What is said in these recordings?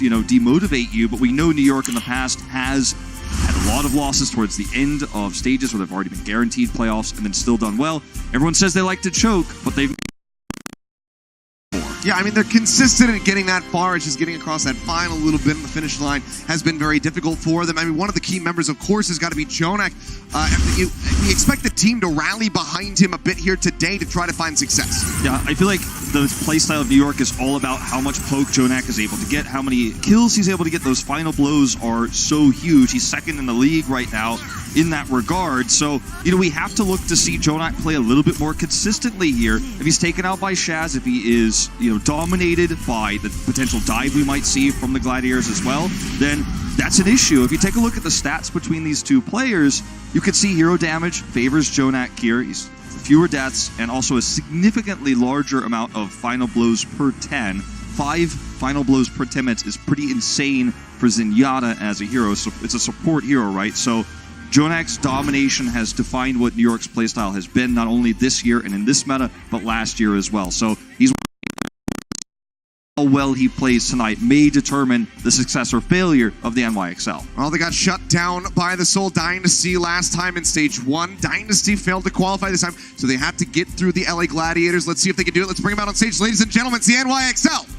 demotivate you, but we know New York in the past has had a lot of losses towards the end of stages where they've already been guaranteed playoffs and then still done well. Everyone says they like to choke, but they've... Yeah, I mean, they're consistent in getting that far. It's just getting across that final little bit in the finish line has been very difficult for them. I mean, one of the key members, of course, has got to be Jonak. We expect the team to rally behind him a bit here today to try to find success. Yeah, I feel like the playstyle of New York is all about how much poke Jonak is able to get, how many kills he's able to get. Those final blows are so huge. He's second in the league right now in that regard. So, we have to look to see Jonak play a little bit more consistently here. If he's taken out by Shaz, if he is, dominated by the potential dive we might see from the Gladiators as well, then that's an issue. If you take a look at the stats between these two players, you can see hero damage favors Jonak here. He's fewer deaths and also a significantly larger amount of final blows per 10. 5 final blows per 10 minutes is pretty insane for Zenyatta as a hero. So it's a support hero, right? So Jonak's domination has defined what New York's playstyle has been, not only this year and in this meta, but last year as well. So he's how well he plays tonight may determine the success or failure of the NYXL. Well, they got shut down by the Seoul Dynasty last time in Stage 1. Dynasty failed to qualify this time, so they had to get through the LA Gladiators. Let's see if they can do it. Let's bring them out on stage. Ladies and gentlemen, it's the NYXL.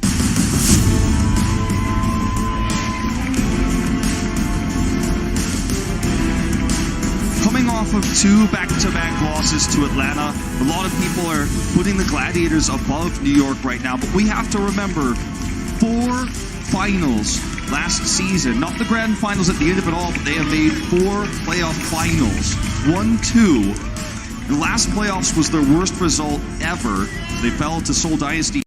Coming off of 2 back-to-back losses to Atlanta, a lot of people are putting the Gladiators above New York right now, but we have to remember 4 finals last season, not the grand finals at the end of it all, but they have made 4 playoff finals, 1-2. The last playoffs was their worst result ever. They fell to Seoul Dynasty.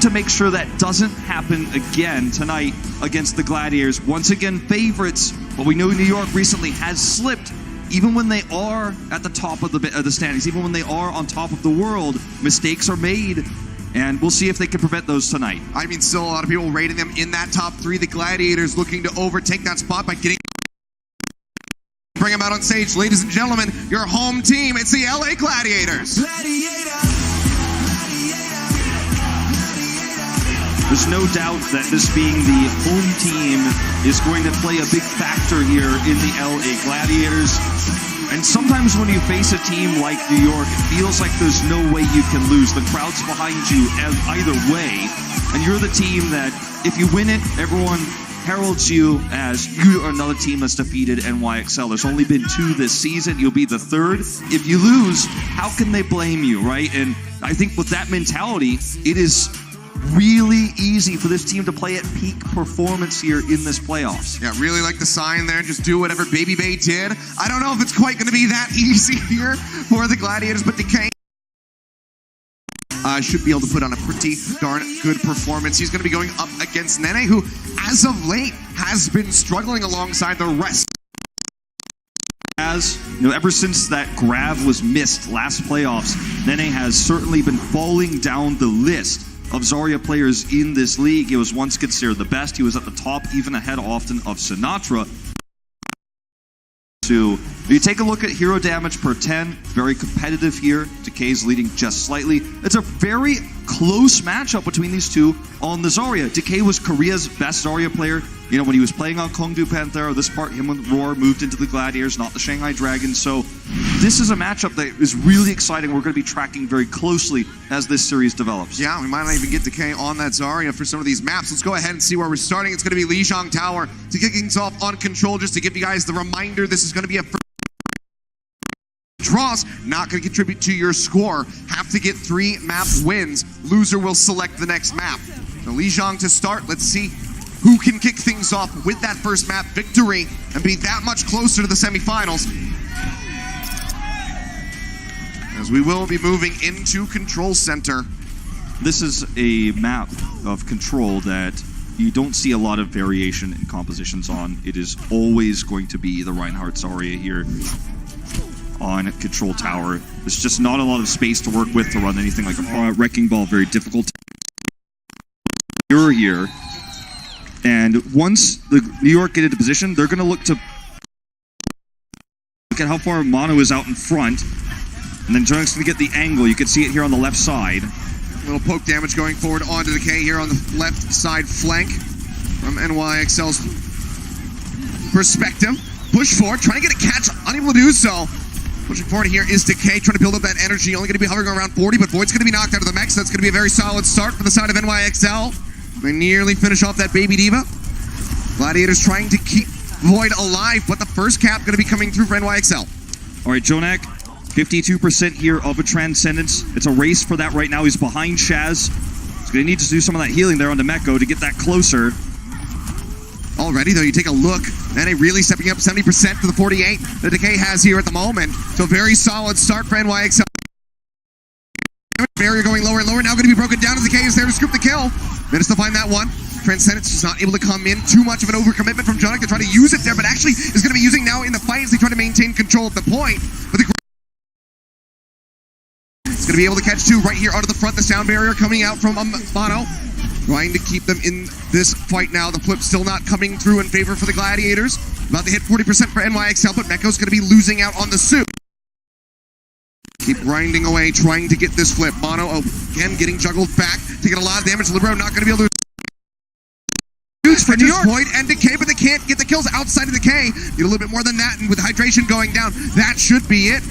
To make sure that doesn't happen again tonight against the Gladiators. Once again, favorites, but we know New York recently has slipped. Even when they are at the top of the standings, even when they are on top of the world, mistakes are made, and we'll see if they can prevent those tonight. I mean, still a lot of people rating them in that top 3. The Gladiators looking to overtake that spot by getting... Bring them out on stage. Ladies and gentlemen, your home team, it's the LA Gladiators. There's no doubt that this being the home team is going to play a big factor here in the LA Gladiators. And sometimes when you face a team like New York, it feels like there's no way you can lose. The crowd's behind you either way. And you're the team that, if you win it, everyone heralds you as you are another team that's defeated NYXL. There's only been 2 this season. You'll be the 3rd. If you lose, how can they blame you, right? And I think with that mentality, it is really easy for this team to play at peak performance here in this playoffs. Yeah, really like the sign there. Just do whatever Baby Bay did. I don't know if it's quite going to be that easy here for the Gladiators, but Decay should be able to put on a pretty darn good performance. He's going to be going up against Nene, who, as of late, has been struggling alongside the rest. Ever since that grab was missed last playoffs, Nene has certainly been falling down the list of Zarya players in this league. He was once considered the best. He was at the top, even ahead often of Sinatra. So, if you take a look at hero damage per 10, very competitive here. Decay's leading just slightly. It's a very close matchup between these two on the Zarya. Decay was Korea's best Zarya player. When he was playing on Kongdu Panthera, this part, him and Roar moved into the Gladiators, not the Shanghai Dragons. So this is a matchup that is really exciting. We're going to be tracking very closely as this series develops. Yeah, we might not even get Decay on that Zarya for some of these maps. Let's go ahead and see where we're starting. It's going to be Lijiang Tower to kick things off on Control. Just to give you guys the reminder, this is going to be a draws, not going to contribute to your score. Have to get 3 map wins. Loser will select the next map. So Lijiang to start. Let's see who can kick things off with that first map victory and be that much closer to the semifinals. As we will be moving into Control Center. This is a map of Control that you don't see a lot of variation in compositions on. It is always going to be the Reinhardt Zarya here on Control Tower. There's just not a lot of space to work with to run anything like a Wrecking Ball. Very difficult. You're here. And once the New York get into position, they're going to look at how far Mono is out in front. And then Jonak's going to get the angle. You can see it here on the left side. Little poke damage going forward onto Decay here on the left side flank from NYXL's perspective. Push forward, trying to get a catch, unable to do so. Pushing forward here is Decay, trying to build up that energy. Only going to be hovering around 40, but Void's going to be knocked out of the mech, so that's going to be a very solid start for the side of NYXL. They nearly finish off that Baby Diva. Gladiators trying to keep Void alive, but the first cap going to be coming through for NYXL. All right, Jonak, 52% here of a Transcendence. It's a race for that right now. He's behind Shaz. He's going to need to do some of that healing there on Demeko to get that closer. Already, though, you take a look, Nene really stepping up 70% to the 48 that Decay has here at the moment. So a very solid start for NYXL. Barrier going lower and lower, now going to be broken down as Decay is there to scoop the kill. Managed to find that one. Transcendence is not able to come in. Too much of an overcommitment from Jonak to try to use it there, but actually is going to be using now in the fight as they try to maintain control of the point. But it's going to be able to catch two right here out of the front. The sound barrier coming out from Mono. Trying to keep them in this fight now. The flip still not coming through in favor for the Gladiators. About to hit 40% for NYXL, but Meko's going to be losing out on the suit. Keep grinding away, trying to get this flip. Mono, again, getting juggled back. Taking a lot of damage. Libero not going to be able to... for New York. Void and Decay, but they can't get the kills outside of Decay. Need a little bit more than that, and with hydration going down, that should be it.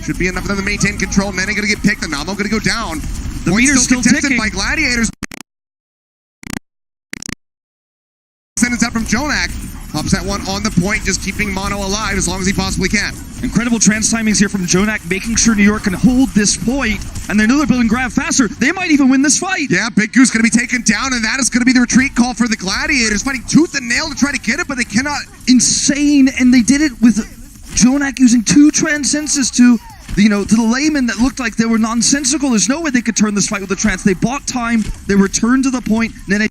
Should be enough for them to maintain control. Nene going to get picked. The Namo going to go down. The meter's still contested ticking by Gladiators. Sentence out from Jonak. Pops that one on the point, just keeping Mono alive as long as he possibly can. Incredible trans timings here from Jonak, making sure New York can hold this point, and they know they're building grab faster. They might even win this fight. Yeah, BigGoose going to be taken down, and that is going to be the retreat call for the Gladiators, fighting tooth and nail to try to get it, but they cannot. Insane, and they did it with Jonak using two Transcenses to the layman that looked like they were nonsensical. There's no way they could turn this fight with the trans. They bought time, they returned to the point, and then they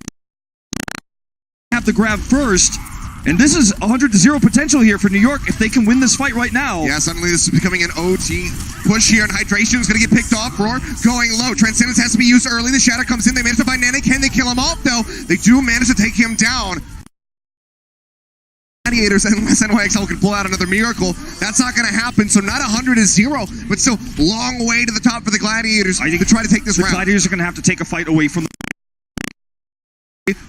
have the grab first. And this is 100-0 potential here for New York if they can win this fight right now. Yeah, suddenly this is becoming an OT push here, and hydration is going to get picked off. Roar going low. Transcendence has to be used early. The shatter comes in. They manage to find Nene. Can they kill him off, though? They do manage to take him down. Gladiators, unless NYXL can pull out another miracle, that's not going to happen. So not 100-0, but still long way to the top for the Gladiators to try to take this round. The Gladiators are going to have to take a fight away from the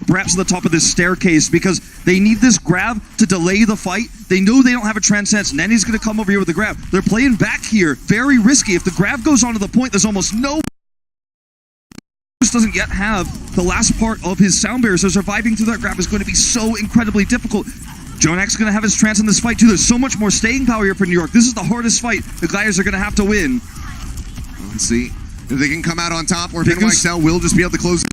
perhaps at the top of this staircase, because they need this grab to delay the fight. They know they don't have a Transcendence. Nene's going to come over here with the grab. They're playing back here. Very risky. If the grab goes onto the point, there's almost no... doesn't yet have the last part of his sound barrier, so surviving through that grab is going to be so incredibly difficult. Jonak's going to have his trance in this fight too. There's so much more staying power here for New York. This is the hardest fight the Gladiators are going to have to win. Let's see if they can come out on top, or if NYXL will just be able to close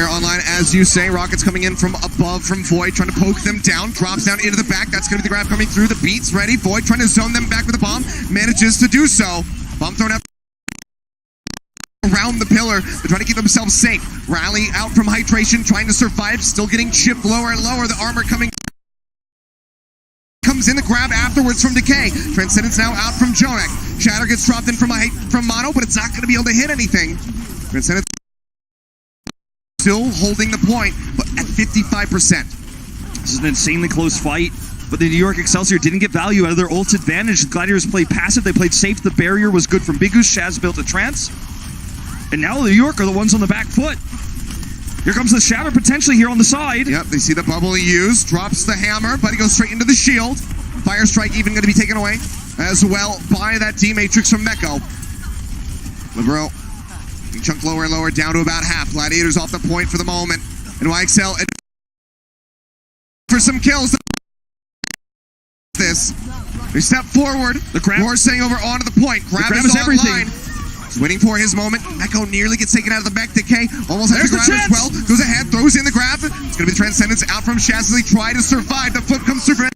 online, as you say. Rockets coming in from above from Void, trying to poke them down. Drops down into the back. That's going to be the grab coming through. The beat's ready. Void trying to zone them back with a bomb. Manages to do so. Bomb thrown out around the pillar. They're trying to keep themselves safe. Rally out from hydration, trying to survive. Still getting chipped lower and lower. The armor coming comes in. The grab afterwards from Decay. Transcendence now out from Jonak. Shatter gets dropped in from Mono, but it's not going to be able to hit anything. Transcendence still holding the point, but at 55%. This is an insanely close fight, but the New York Excelsior didn't get value out of their ult advantage. The Gladiators played passive, they played safe. The barrier was good from BigGoose. Shaz built a trance, and now the New York are the ones on the back foot. Here comes the shatter potentially here on the side. Yep, they see the bubble he used. Drops the hammer, but he goes straight into the shield. Fire strike even going to be taken away as well by that D-Matrix from Meko. Libero chunk lower and lower, down to about half. Gladiators off the point for the moment. NYXL for some kills. This. They step forward. The grab. Roar saying over onto the point. Grab is everything. He's waiting for his moment. Meko nearly gets taken out of the mech. Decay almost has the grab as well. Goes ahead, throws in the grab. It's going to be the Transcendence out from Shaz as they try to survive. The flip comes through for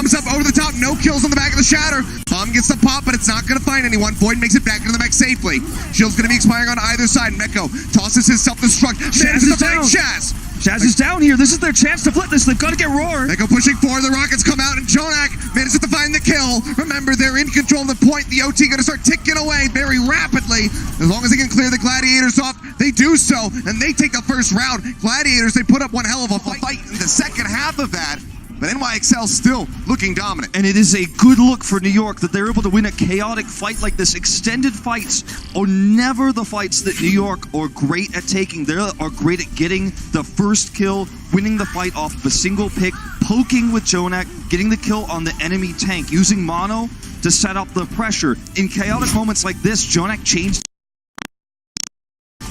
bombs up over the top, no kills on the back of the shatter. Bomb gets the pop, but it's not going to find anyone. Void makes it back into the mech safely. Shield's going to be expiring on either side. Meko tosses his self-destruct. Shaz is down. Shaz is down here. This is their chance to flip this. They've got to get Roar. Meko pushing forward. The Rockets come out, and Jonak manages to find the kill. Remember, they're in control of the point. The OT going to start ticking away very rapidly. As long as they can clear the Gladiators off, they do so, and they take the first round. Gladiators, they put up one hell of a fight in the second half of that. but NYXL still looking dominant. And it is a good look for New York that they're able to win a chaotic fight like this. Extended fights are never the fights that New York are great at taking. They are great at getting the first kill, winning the fight off of a single pick, poking with Jonak, getting the kill on the enemy tank, using mono to set up the pressure. In chaotic moments like this, Jonak changed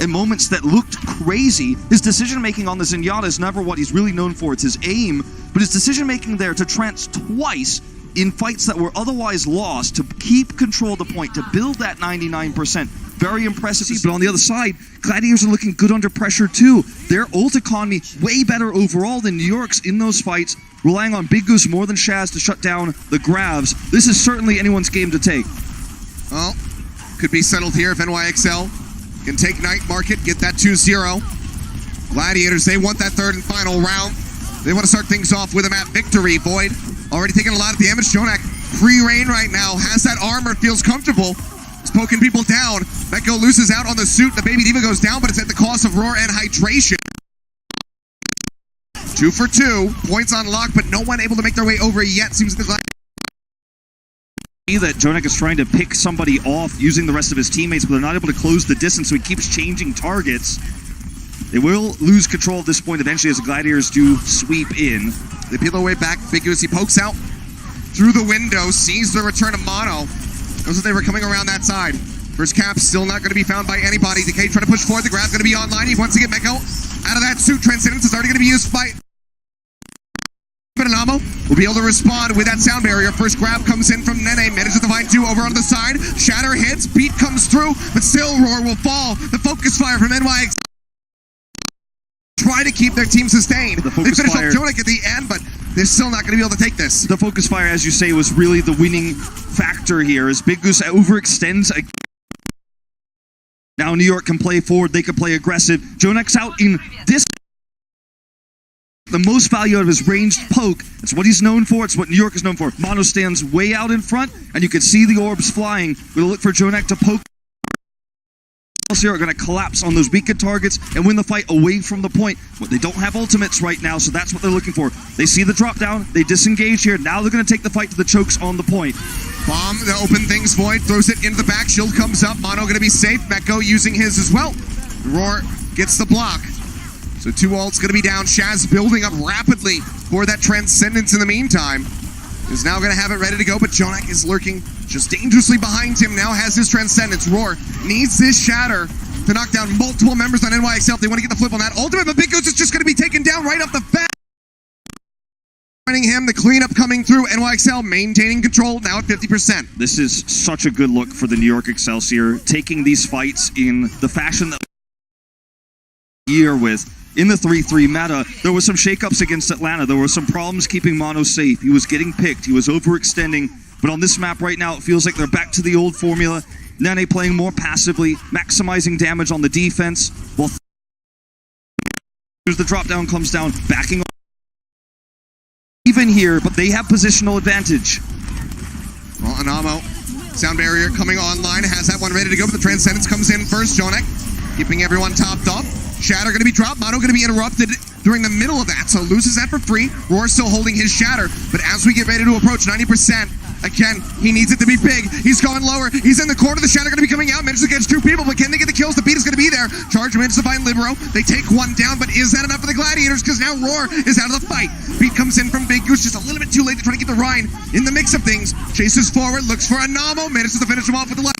in moments that looked crazy. His decision-making on the Zenyatta is never what he's really known for. It's his aim, but his decision-making there to trance twice in fights that were otherwise lost, to keep control of the point, to build that 99%. Very impressive. But on the other side, Gladiators are looking good under pressure too. Their ult economy way better overall than New York's in those fights, relying on BigGoose more than Shaz to shut down the grabs. This is certainly anyone's game to take. Well, could be settled here if NYXL can take Night Market, get that 2-0. Gladiators, they want that third and final round. They want to start things off with a map victory. Void already taking a lot of damage. Jonak free reign right now, has that armor, feels comfortable. He's poking people down. Meko loses out on the suit. The Baby Diva goes down, but it's at the cost of Roar and hydration. 2 for 2. Points on lock, but no one able to make their way over yet. Seems like the that Jonak is trying to pick somebody off using the rest of his teammates, but they're not able to close the distance, so he keeps changing targets. They will lose control at this point eventually as the Gladiators do sweep in. They peel their way back. BigGoose, he pokes out through the window, sees the return of Mono. Knows that they were coming around that side. First cap still not going to be found by anybody. Decay trying to push forward. The grab's going to be online. He wants to get Meko out of that suit. Transcendence is already going to be used by Anamo. Will be able to respond with that sound barrier. First grab comes in from Nene. Manages to find 2 over on the side. Shatter hits. Beat comes through, but still Roar will fall. The focus fire from NYX. Try to keep their team sustained. They finish off Jonak at the end, but they're still not going to be able to take this. The focus fire, as you say, was really the winning factor here as BigGoose overextends. Now New York can play forward, they can play aggressive. Jonak's out in this. The most value out of his ranged poke. It's what he's known for. It's what New York is known for. Mono stands way out in front, and you can see the orbs flying. We'll look for Jonak to poke. Excelsior are going to collapse on those beacon targets and win the fight away from the point. But they don't have ultimates right now, so that's what they're looking for. They see the drop down, they disengage here. Now they're going to take the fight to the chokes on the point. Bomb to open things. Void throws it into the back. Shield comes up. Mono going to be safe. Meko using his as well. Roar gets the block. So 2 ults going to be down. Shaz building up rapidly for that Transcendence in the meantime. Is now going to have it ready to go, but Jonak is lurking just dangerously behind him. Now has his Transcendence. Roar needs this Shatter to knock down multiple members on NYXL if they want to get the flip on that ultimate, but BigGoose is just going to be taken down right off the bat. Him, the cleanup coming through. NYXL maintaining control now at 50%. This is such a good look for the New York Excelsior, taking these fights in the fashion that year with. In the 3-3 meta, there was some shakeups against Atlanta. There were some problems keeping Mono safe. He was getting picked. He was overextending. But on this map right now, it feels like they're back to the old formula. Nene playing more passively, maximizing damage on the defense. While the drop down comes down, backing even here, but they have positional advantage. Well, Anamo, sound barrier coming online, has that one ready to go, but the Transcendence comes in first. Jonak keeping everyone topped off. Shatter going to be dropped. Mono going to be interrupted during the middle of that, so loses that for free. Roar still holding his Shatter, but as we get ready to approach 90%, again, he needs it to be big. He's going lower. He's in the corner. The Shatter going to be coming out. Manages to catch 2 people, but can they get the kills? The beat is going to be there. Charge manages to find Libero. They take 1 down, but is that enough for the Gladiators? Because now Roar is out of the fight. Beat comes in from BigGoose, just a little bit too late to try to get the Rhine in the mix of things. Chases forward, looks for Anamo, manages to finish him off with the left.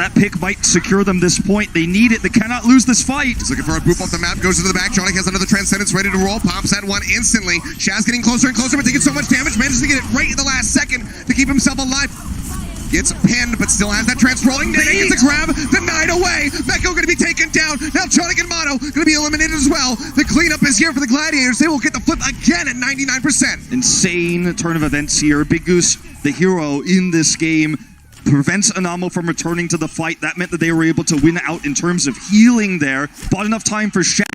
That pick might secure them this point. They need it. They cannot lose this fight. He's looking for a boop off the map. Goes to the back. Jonak has another Transcendence ready to roll. Pops that one instantly. Shaz getting closer and closer, but taking so much damage. Manages to get it right in the last second to keep himself alive. Gets pinned, but still has that trans rolling. Nene gets a grab. Denied away. Meko going to be taken down. Now Jonak and Mono going to be eliminated as well. The cleanup is here for the Gladiators. They will get the flip again at 99%. Insane turn of events here. BigGoose, the hero in this game, prevents Anamo from returning to the fight. That meant that they were able to win out in terms of healing there. Bought enough time for Shaq.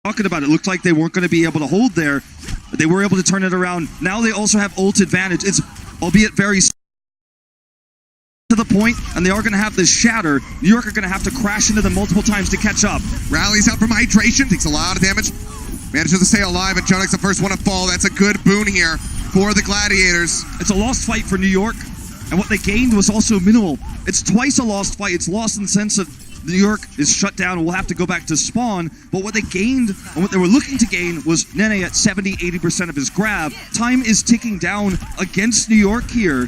Talking about it, looked like they weren't going to be able to hold there, but they were able to turn it around. Now they also have ult advantage. It's albeit very to the point, and they are going to have this Shatter. New York are going to have to crash into them multiple times to catch up. Rallies out from hydration, takes a lot of damage. Manages to stay alive, and Jonek's the first one to fall. That's a good boon here for the Gladiators. It's a lost fight for New York, and what they gained was also minimal. It's twice a lost fight. It's lost in the sense of New York is shut down and will have to go back to spawn, but what they gained and what they were looking to gain was Nene at 70-80% of his grab. Time is ticking down against New York here,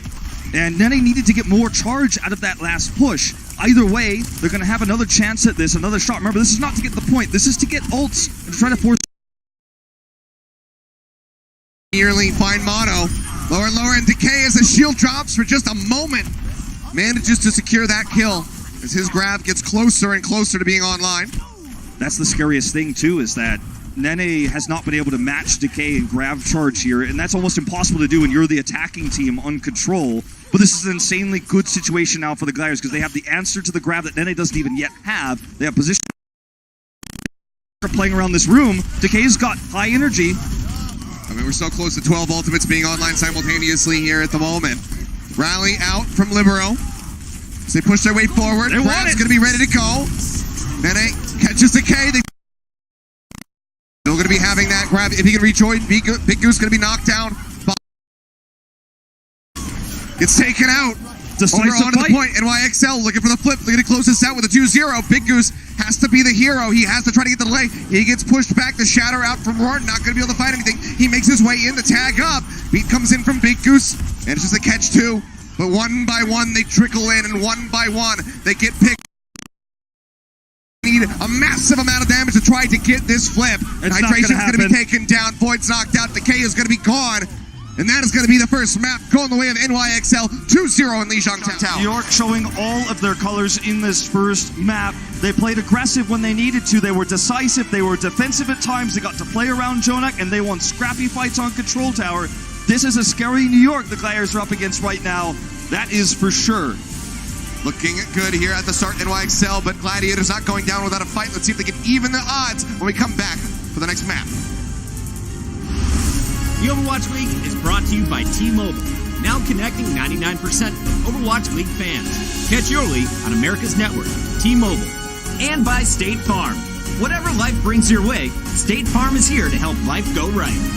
and Nene needed to get more charge out of that last push. Either way, they're going to have another chance at this, another shot. Remember, this is not to get the point. This is to get ults and to try to force. Nearly fine mono. Lower and lower, and Decay as the shield drops for just a moment. Manages to secure that kill as his grab gets closer and closer to being online. That's the scariest thing, too, is that Nene has not been able to match Decay and grab charge here, and that's almost impossible to do when you're the attacking team on control. But this is an insanely good situation now for the Gladiators because they have the answer to the grab that Nene doesn't even yet have. They have position playing around this room. Decay's got high energy. I mean, we're so close to 12 ultimates being online simultaneously here at the moment. Rally out from Libero. As they push their way forward. Grab's going to be ready to go. Nene catches Decay. Still going to be having that grab. If he can rejoin, BigGoose going to be knocked down. Gets taken out. Over onto the point. NYXL looking for the flip. Looking to close this out with a 2-0. BigGoose has to be the hero. He has to try to get the delay. He gets pushed back. The shatter out from Roar. Not going to be able to find anything. He makes his way in. The tag up. Beat comes in from BigGoose. And it's just a catch two. But one by one they trickle in. And one by one they get picked. Need a massive amount of damage to try to get this flip. Hydration's going to be taken down. Void's knocked out. Decay is going to be gone. And that is going to be the first map going the way of NYXL 2-0 in Lijiang Town. New York showing all of their colors in this first map. They played aggressive when they needed to. They were decisive. They were defensive at times. They got to play around Jonak, and they won scrappy fights on Control Tower. This is a scary New York the Gladiators are up against right now. That is for sure. Looking good here at the start, NYXL, but Gladiators not going down without a fight. Let's see if they can even the odds when we come back for the next map. The Overwatch League is brought to you by T-Mobile, now connecting 99% of Overwatch League fans. Catch your league on America's network, T-Mobile. And by State Farm. Whatever life brings your way, State Farm is here to help life go right.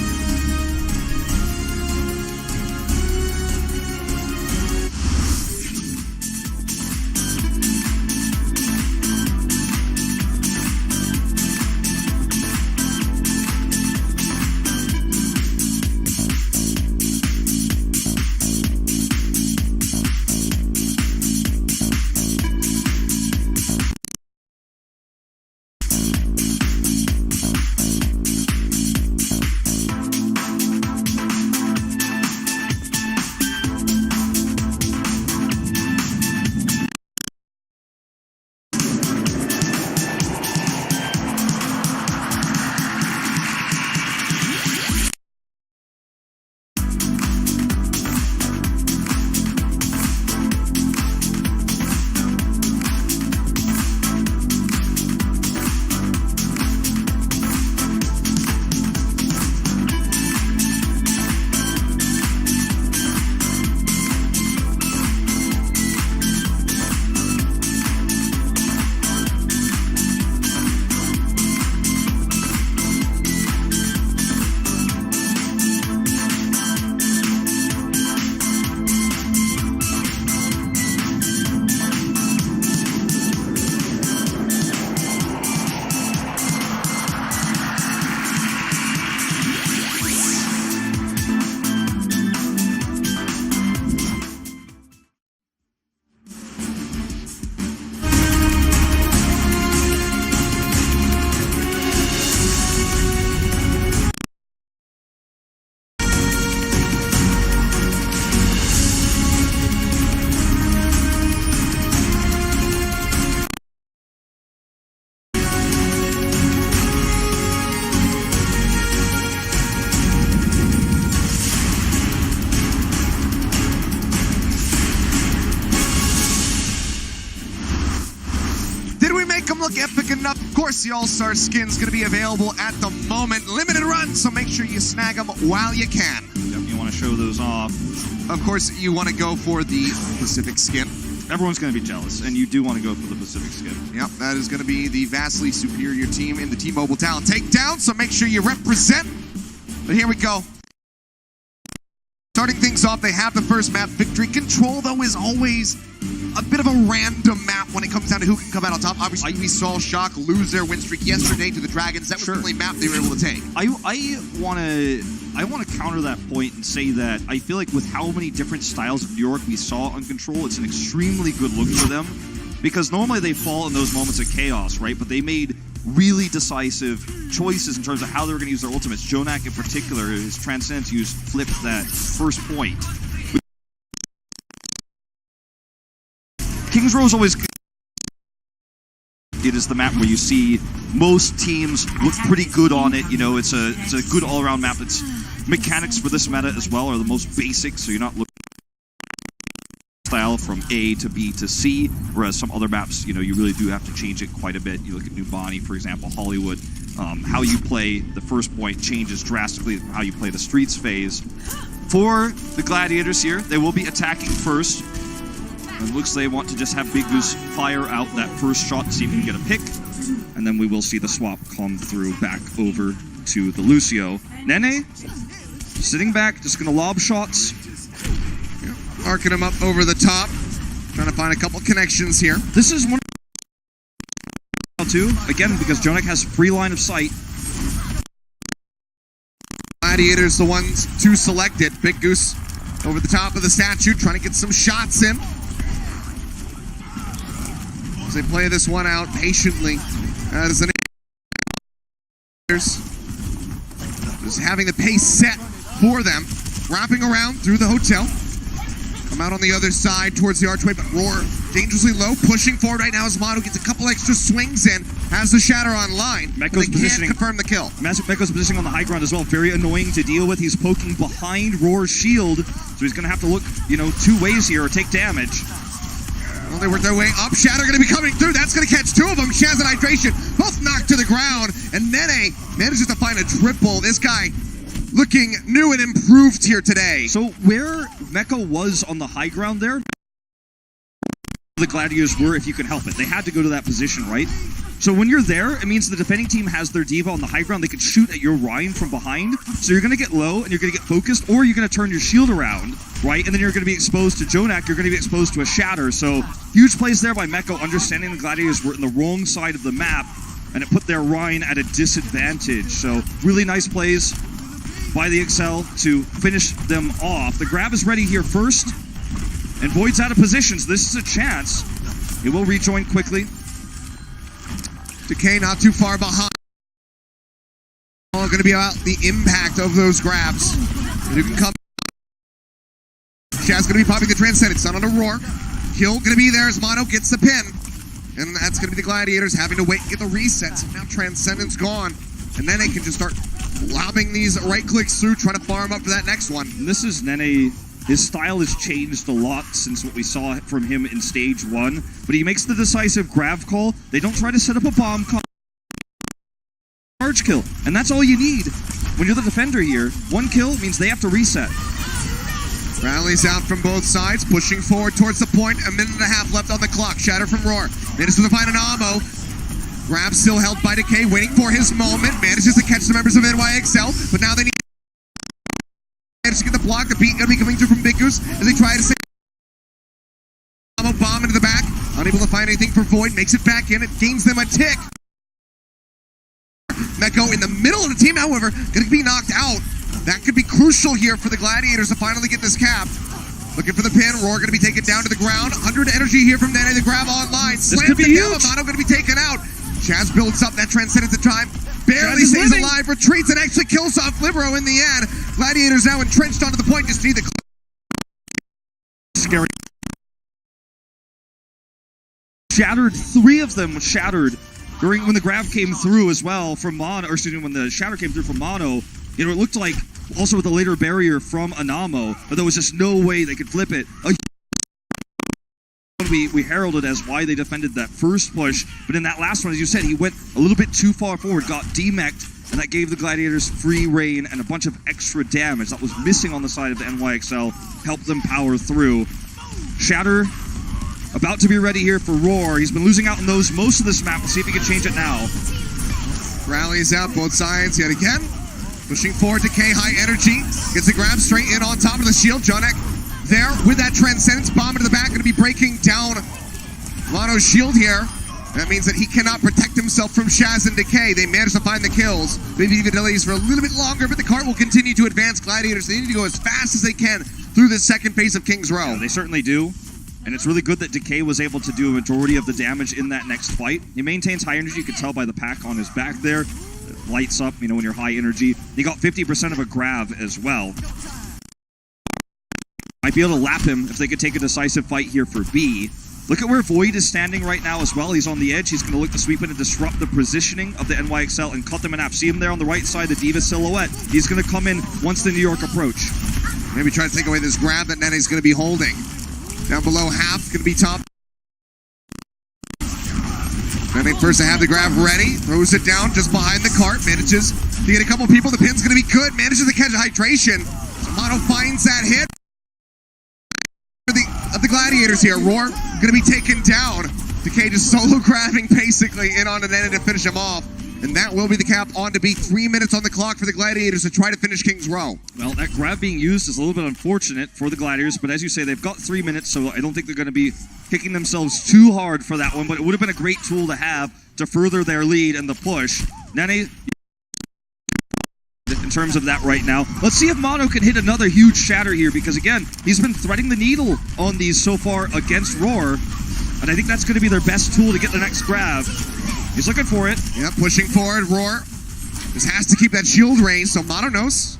Look epic enough. Of course, the All-Star skin's going to be available at the moment. Limited run, so make sure you snag them while you can. Definitely want to show those off. Of course, you want to go for the Pacific skin. everyone's going to be jealous, and you do want to go for the Pacific skin. Yep, that is going to be the vastly superior team in the T-Mobile Talent Takedown, so make sure you represent. But here we go. Starting things off, they have the first map victory. Control, though, is always a bit of a random map when it comes down to who can come out on top. Obviously, we saw Shock lose their win streak yesterday to the Dragons. That was the only map they were able to take. I want to counter that point and say that I feel like with how many different styles of New York we saw on Control, it's an extremely good look for them, because normally they fall in those moments of chaos, right? But they made really decisive choices in terms of how they were going to use their ultimates. Jonak in particular, his Transcendence use flipped that first point. Kings Row is always good. It is the map where you see most teams look pretty good on it. You know, it's a good all-around map. Its mechanics for this meta as well are the most basic, so you're not looking style from A to B to C, whereas some other maps, you know, you really do have to change it quite a bit. You look at New Bonnie, for example, Hollywood. How you play the first point changes drastically from how you play the Streets phase. For the Gladiators here, they will be attacking first. It looks they want to just have BigGoose fire out that first shot to see if he can get a pick, and then we will see the swap come through back over to the Lucio. Nene, sitting back, just going to lob shots. Arcing him up over the top, trying to find a couple connections here. This is one too, again, because Jonak has free line of sight. Gladiators the ones to select it. BigGoose over the top of the statue, trying to get some shots in. As they play this one out patiently. As the just having the pace set for them. Wrapping around through the hotel. Come out on the other side towards the archway, but Roar dangerously low, pushing forward right now as Mono gets a couple extra swings in, has the Shatter online. Meko's they can't confirm the kill. Meko's positioning on the high ground as well, very annoying to deal with. He's poking behind Roar's shield, so he's going to have to look, you know, two ways here or take damage. Well, they work their way up. Shatter going to be coming through. That's going to catch two of them. Shaz and Hydration both knocked to the ground, and Nene manages to find a triple. This guy looking new and improved here today. So where Meko was on the high ground there, the Gladiators were, if you can help it. They had to go to that position, right? So when you're there, it means the defending team has their D.Va on the high ground. They can shoot at your Ryan from behind. So you're going to get low and you're going to get focused, or you're going to turn your shield around, right? And then you're going to be exposed to Jonak. You're going to be exposed to a Shatter. So huge plays there by Meko, understanding the Gladiators were in the wrong side of the map, and it put their Ryan at a disadvantage. So really nice plays by the Excel to finish them off. The grab is ready here first, and Void's out of position, so this is a chance. It will rejoin quickly. Decay not too far behind. All going to be about the impact of those grabs. And you can come. Shaz going to be popping the Transcendence, not on a Roar. Kill going to be there as Mono gets the pin. And that's going to be the Gladiators having to wait and get the resets. Now Transcendence gone. And then they can just start lobbing these right clicks through, trying to farm up for that next one. And this is Nene. His style has changed a lot since what we saw from him in stage 1. But he makes the decisive grab call. They don't try to set up a bomb call. Charge kill. And that's all you need. When you're the defender here, one kill means they have to reset. Rallies out from both sides, pushing forward towards the point. A minute and a half left on the clock. Shatter from Roar. Manages to find an ammo. Grab still held by Decay, waiting for his moment. Manages to catch the members of NYXL, but now they need to get the block. The beat going to be coming through from BigGoose as they try to say ammo bomb into the back. Unable to find anything for Void. Makes it back in. It gains them a tick. Meko in the middle of the team, however, going to be knocked out. That could be crucial here for the Gladiators to finally get this cap. Looking for the pin. Roar going to be taken down to the ground. 100 energy here from Nene. The grab online. This could be huge. Mono going to be taken out. Chaz builds up that Transcendence at time. Barely stays alive, retreats, and actually kills off Libero in the end. Gladiators now entrenched onto the point. Just need the scary. Shattered. 3 of them shattered during when the grab came through as well from Mono, or excuse me, when the shatter came through from Mono. You know, it looked like also with a later barrier from Anamo, but there was just no way they could flip it. We heralded as why they defended that first push, but in that last one, as you said, he went a little bit too far forward, got demeched, and that gave the Gladiators free reign and a bunch of extra damage that was missing on the side of the NYXL, helped them power through. Shatter about to be ready here for Roar. He's been losing out on those most of this map. Let's see if he can change it now. Rallies out both sides yet again. Pushing forward, Decay, high energy. Gets the grab straight in on top of the shield. Jonak there with that Transcendence bomb into the back. Going to be breaking down Mono's shield here. That means that he cannot protect himself from Shaz and Decay. They managed to find the kills. Maybe even delays for a little bit longer, but the cart will continue to advance. Gladiators, they need to go as fast as they can through this second phase of King's Row. Yeah, they certainly do. And it's really good that Decay was able to do a majority of the damage in that next fight. He maintains high energy. You can tell by the pack on his back there. It lights up, when you're high energy. He got 50% of a grab as well. Might be able to lap him if they could take a decisive fight here for B. Look at where Void is standing right now as well. He's on the edge. He's going to look to sweep in and disrupt the positioning of the NYXL and cut them in half. See him there on the right side, the D.Va silhouette. He's going to come in once the New York approach. Maybe try to take away this grab that Nene's going to be holding. Down below half, going to be top. Nene first to have the grab ready. Throws it down just behind the cart. Manages to get a couple people. The pin's going to be good. Manages to catch hydration. So Mono finds that hit. Of the Gladiators here. Roar going to be taken down. Decay just solo grabbing basically in on Nene to finish him off. And that will be the cap on to be 3 minutes on the clock for the Gladiators to try to finish King's Row. Well, that grab being used is a little bit unfortunate for the Gladiators, but as you say, they've got 3 minutes, so I don't think they're going to be kicking themselves too hard for that one, but it would have been a great tool to have to further their lead and the push. Nene, in terms of that right now. Let's see if Mono can hit another huge shatter here, because again, he's been threading the needle on these so far against Roar, and I think that's going to be their best tool to get the next grab. He's looking for it. Yeah, pushing forward. Roar just has to keep that shield raised, so Mono knows.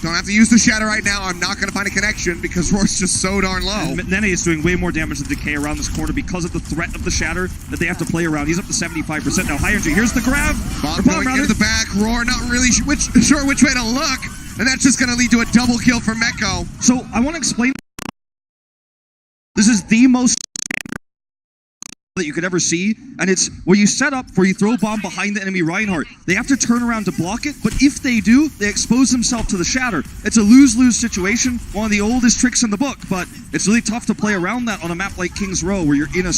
Don't have to use the shatter right now. I'm not going to find a connection because Roar's just so darn low. And Nene is doing way more damage than Decay around this corner because of the threat of the shatter that they have to play around. He's up to 75% now. High energy. Here's the grab. Bomb going into the back. Roar not really sure which way to look. And that's just going to lead to a double kill for Meko. So I want to explain. This is the most that you could ever see, and it's where you set up where you throw a bomb behind the enemy Reinhardt. They have to turn around to block it, but if they do, they expose themselves to the shatter. It's a lose-lose situation, one of the oldest tricks in the book, but it's really tough to play around that on a map like King's Row where you're in a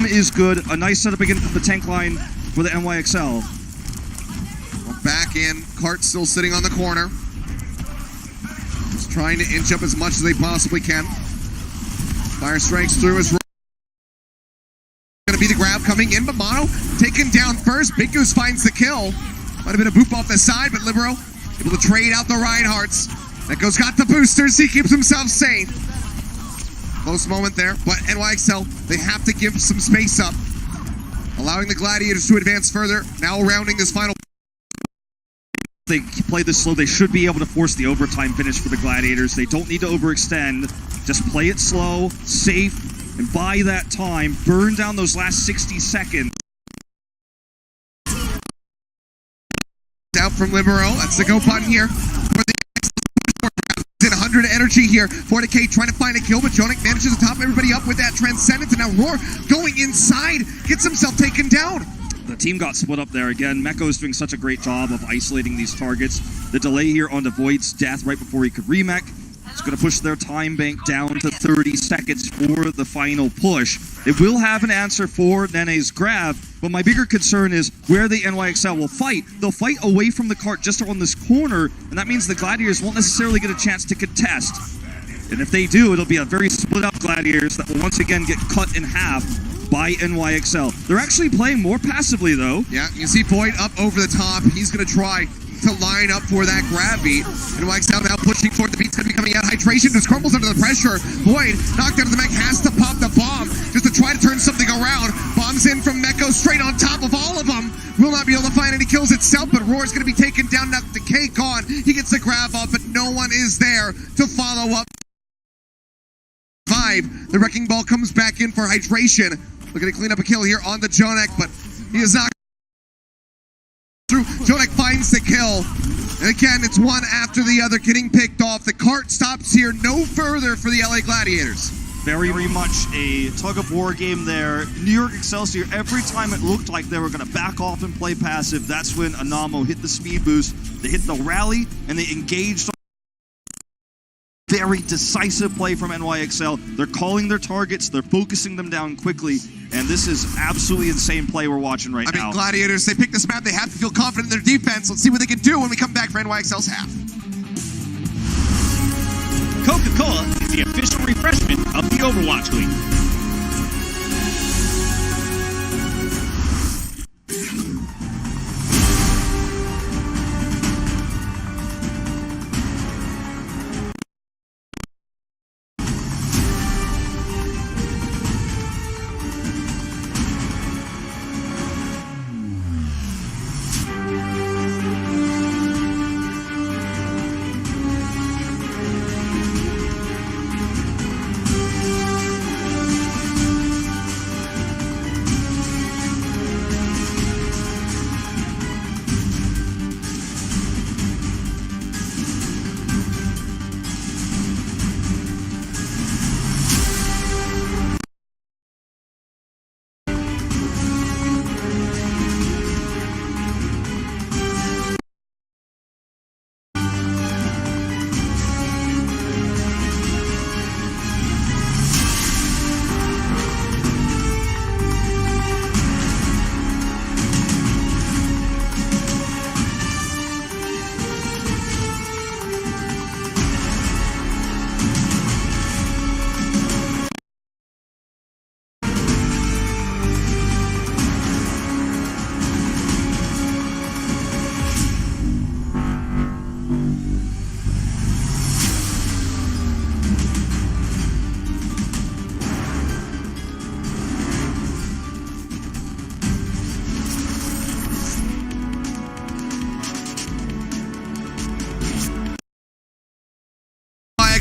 is good. A nice setup against the tank line for the NYXL. Back in, Cart still sitting on the corner. Just trying to inch up as much as they possibly can. Fire strikes through his going to be the grab coming in, but Mono taken down first. BigGoose finds the kill. Might have been a boop off the side, but Libero able to trade out the Reinhardts. Meko's got the boosters. He keeps himself safe. Close moment there, but NYXL, they have to give some space up, allowing the Gladiators to advance further. Now rounding this final. They play this slow. They should be able to force the overtime finish for the Gladiators. They don't need to overextend. Just play it slow, safe, and buy that time, burn down those last 60 seconds. Out from Libero. That's the go button here. For the 100 energy here. 40K trying to find a kill, but Jonik manages to top everybody up with that Transcendence. And now Roar going inside, gets himself taken down. The team got split up there again. Meko is doing such a great job of isolating these targets. The delay here on the Void's death right before he could remech. It's going to push their time bank down to 30 seconds for the final push. They will have an answer for Nene's grab, but my bigger concern is where the NYXL will fight. They'll fight away from the cart just around this corner, and that means the Gladiators won't necessarily get a chance to contest. And if they do, it'll be a very split up Gladiators that will once again get cut in half by NYXL. They're actually playing more passively though. Yeah, you see Void up over the top. He's going to try to line up for that grab beat. And NYXL now pushing forward. The beat's going to be coming out. Hydration just crumbles under the pressure. Void knocked out of the mech, has to pop the bomb just to try to turn something around. Bombs in from Meko straight on top of all of them. Will not be able to find any kills itself, but Roar's going to be taken down. Now Decay gone. He gets the grab up, but no one is there to follow up. The Wrecking Ball comes back in for Hydration. Looking to clean up a kill here on the Jonak, but he is not through. Jonak finds the kill. And again, it's one after the other getting picked off. The cart stops here no further for the LA Gladiators. Very much a tug-of-war game there. New York Excelsior, every time it looked like they were going to back off and play passive, that's when Anamo hit the speed boost. They hit the rally, and they engaged. They very decisive play from NYXL. They're calling their targets, they're focusing them down quickly, and this is absolutely insane play we're watching right now. Gladiators, they pick this map, they have to feel confident in their defense. Let's see what they can do when we come back for NYXL's half. Coca-Cola is the official refreshment of the Overwatch League.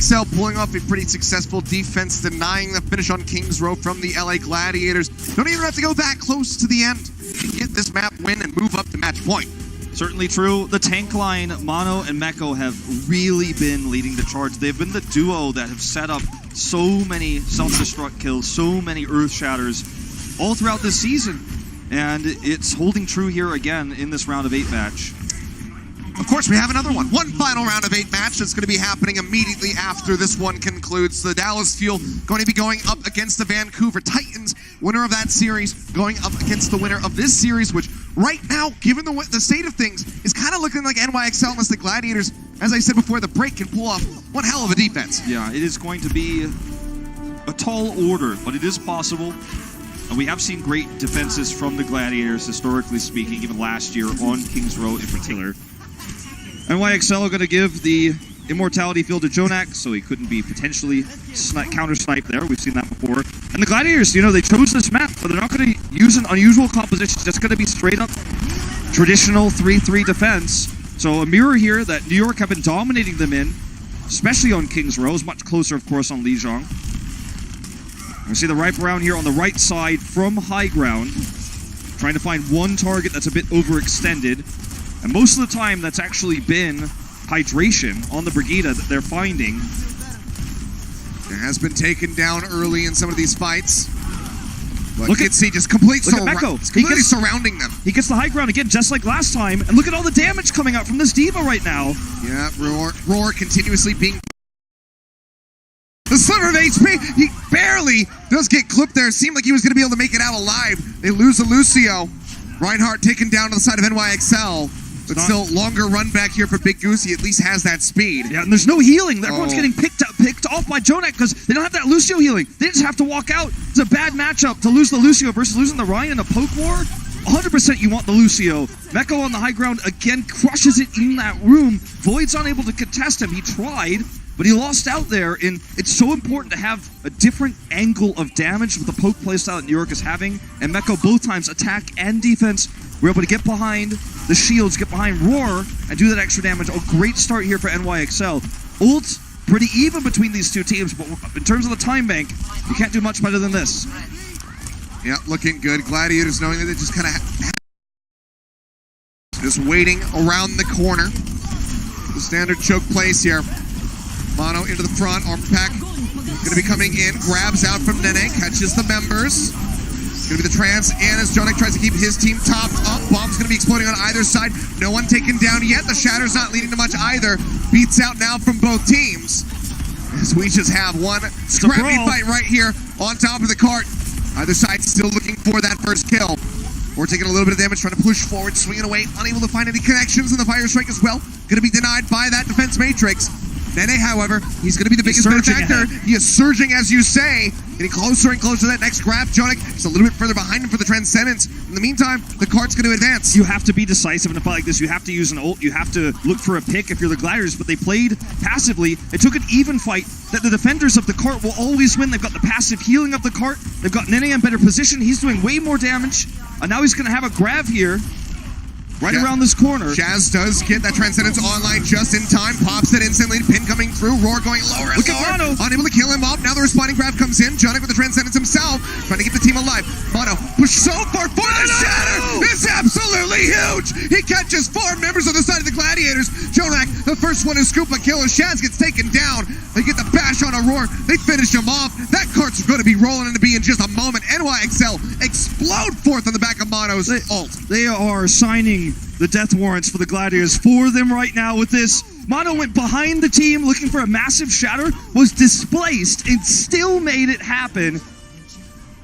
XL pulling off a pretty successful defense, denying the finish on Kings Row from the LA Gladiators. Don't even have to go that close to the end to get this map win and move up to match point. Certainly true. The tank line, Mono and Meko, have really been leading the charge. They've been the duo that have set up so many self-destruct kills, so many Earth Shatters all throughout this season. And it's holding true here again in this round of 8 match. Of course, we have another one. One final round of 8 match that's going to be happening immediately after this one concludes. The Dallas Fuel going to be going up against the Vancouver Titans. Winner of that series going up against the winner of this series, which right now, given the state of things, is kind of looking like NYXL unless the Gladiators, as I said before the break, can pull off one hell of a defense. Yeah, it is going to be a tall order, but it is possible. And we have seen great defenses from the Gladiators, historically speaking, even last year on Kings Row in particular. NYXL are going to give the Immortality field to Jonak, so he couldn't be potentially counter-sniped there. We've seen that before. And the Gladiators, you know, they chose this map, but they're not going to use an unusual composition. It's just going to be straight-up traditional 3-3 defense. So a mirror here that New York have been dominating them in, especially on Kings Row. It's much closer, of course, on Lijiang. We see the Ripe around here on the right side from high ground, trying to find one target that's a bit overextended. And most of the time, that's actually been hydration on the Brigida that they're finding. It has been taken down early in some of these fights. But look at just completely surrounding them. He gets the high ground again, just like last time. And look at all the damage coming out from this Diva right now. Yeah, Roar continuously being... The sliver of HP, he barely does get clipped there. It seemed like he was going to be able to make it out alive. They lose the Lucio. Reinhardt taken down to the side of NYXL. But still, longer run back here for BigGoose. He at least has that speed. Yeah, and there's no healing. Everyone's getting picked off by Jonak because they don't have that Lucio healing. They just have to walk out. It's a bad matchup to lose the Lucio versus losing the Ryan in a poke war. 100% you want the Lucio. Meko on the high ground again crushes it in that room. Void's unable to contest him. He tried, but he lost out there. And it's so important to have a different angle of damage with the poke playstyle that New York is having. And Meko both times, attack and defense, we're able to get behind the shields, get behind Roar, and do that extra damage. A great start here for NYXL. Ult, pretty even between these two teams, but in terms of the time bank, you can't do much better than this. Yeah, looking good. Gladiators knowing that they just kind of just waiting around the corner. The standard choke plays here. Mono into the front, armor pack going to be coming in, grabs out from Nene, catches the members. Going to be the trance, and as Jonak tries to keep his team topped up, bombs going to be exploding on either side. No one taken down yet. The Shatter's not leading to much either. Beats out now from both teams. As we just have one scrappy fight right here on top of the cart. Either side still looking for that first kill. Or taking a little bit of damage, trying to push forward, swinging away, unable to find any connections in the fire strike as well. Going to be denied by that defense matrix. Nene, however, he's going to be the biggest benefactor. He is surging, as you say, getting closer and closer to that next grab. Jonik just a little bit further behind him for the Transcendence. In the meantime, the cart's going to advance. You have to be decisive in a fight like this. You have to use an ult. You have to look for a pick if you're the Gladiators, but they played passively. It took an even fight that the defenders of the cart will always win. They've got the passive healing of the cart. They've got Nene in better position. He's doing way more damage. And now he's going to have a grab here. Right around this corner. Shaz does get that Transcendence online just in time. Pops it instantly. Pin coming through. Roar going lower and lower. Unable to kill him off. Now the responding grab comes in. Jonik with the Transcendence himself. Trying to keep the team alive. Mono push so far for the shatter. It's absolutely huge. He catches 4 members on the side of the Gladiators. Jonak, the first one to scoop a kill. As Shaz gets taken down. They get the bash on a Roar. They finish him off. That cart's going to be rolling into B in just a moment. NYXL explode forth on the back of Mono's ult. They are signing the death warrants for the Gladiators for them right now with this. Mono went behind the team looking for a massive shatter, was displaced, and still made it happen.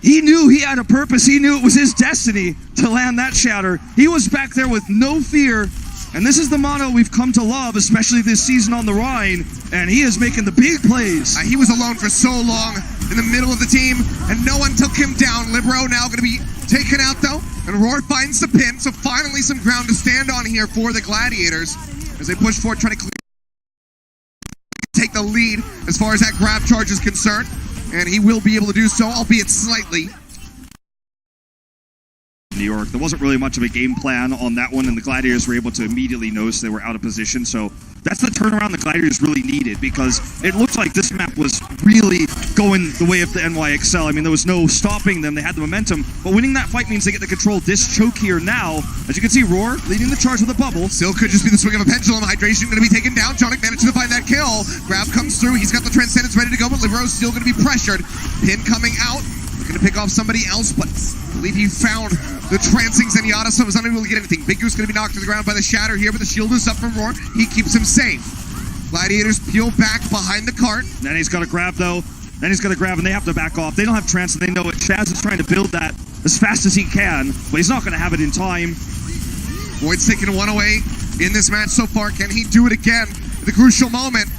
He knew he had a purpose. He knew it was his destiny to land that shatter. He was back there with no fear. And this is the Mono we've come to love, especially this season on the Rhine. And he is making the big plays. He was alone for so long in the middle of the team, and no one took him down. Libero now going to be taken out, though. And Roar finds the pin, so finally some ground to stand on here for the Gladiators as they push forward, trying to take the lead as far as that grab charge is concerned. And he will be able to do so, albeit slightly. New York. There wasn't really much of a game plan on that one, and the Gladiators were able to immediately notice they were out of position. So that's the turnaround the Gladiators really needed, because it looked like this map was really going the way of the NYXL. I mean, there was no stopping them. They had the momentum, but winning that fight means they get to control this choke here now. As you can see, Roar leading the charge with a bubble. Still could just be the swing of a pendulum. Hydration going to be taken down. Jonik managed to find that kill. Grab comes through. He's got the Transcendence ready to go, but Libero's still going to be pressured. Pin coming out. Looking to pick off somebody else, but I believe he found the Trancing Zenyatta, so was unable to get anything. BigGoose going to be knocked to the ground by the shatter here, but the shield is up from Roar. He keeps him safe. Gladiators peel back behind the cart. Then he's got to grab, though. Then he's got to grab, and they have to back off. They don't have Trance, and they know it. Shaz is trying to build that as fast as he can, but he's not going to have it in time. Void's taking one away in this match so far. Can he do it again at the crucial moment?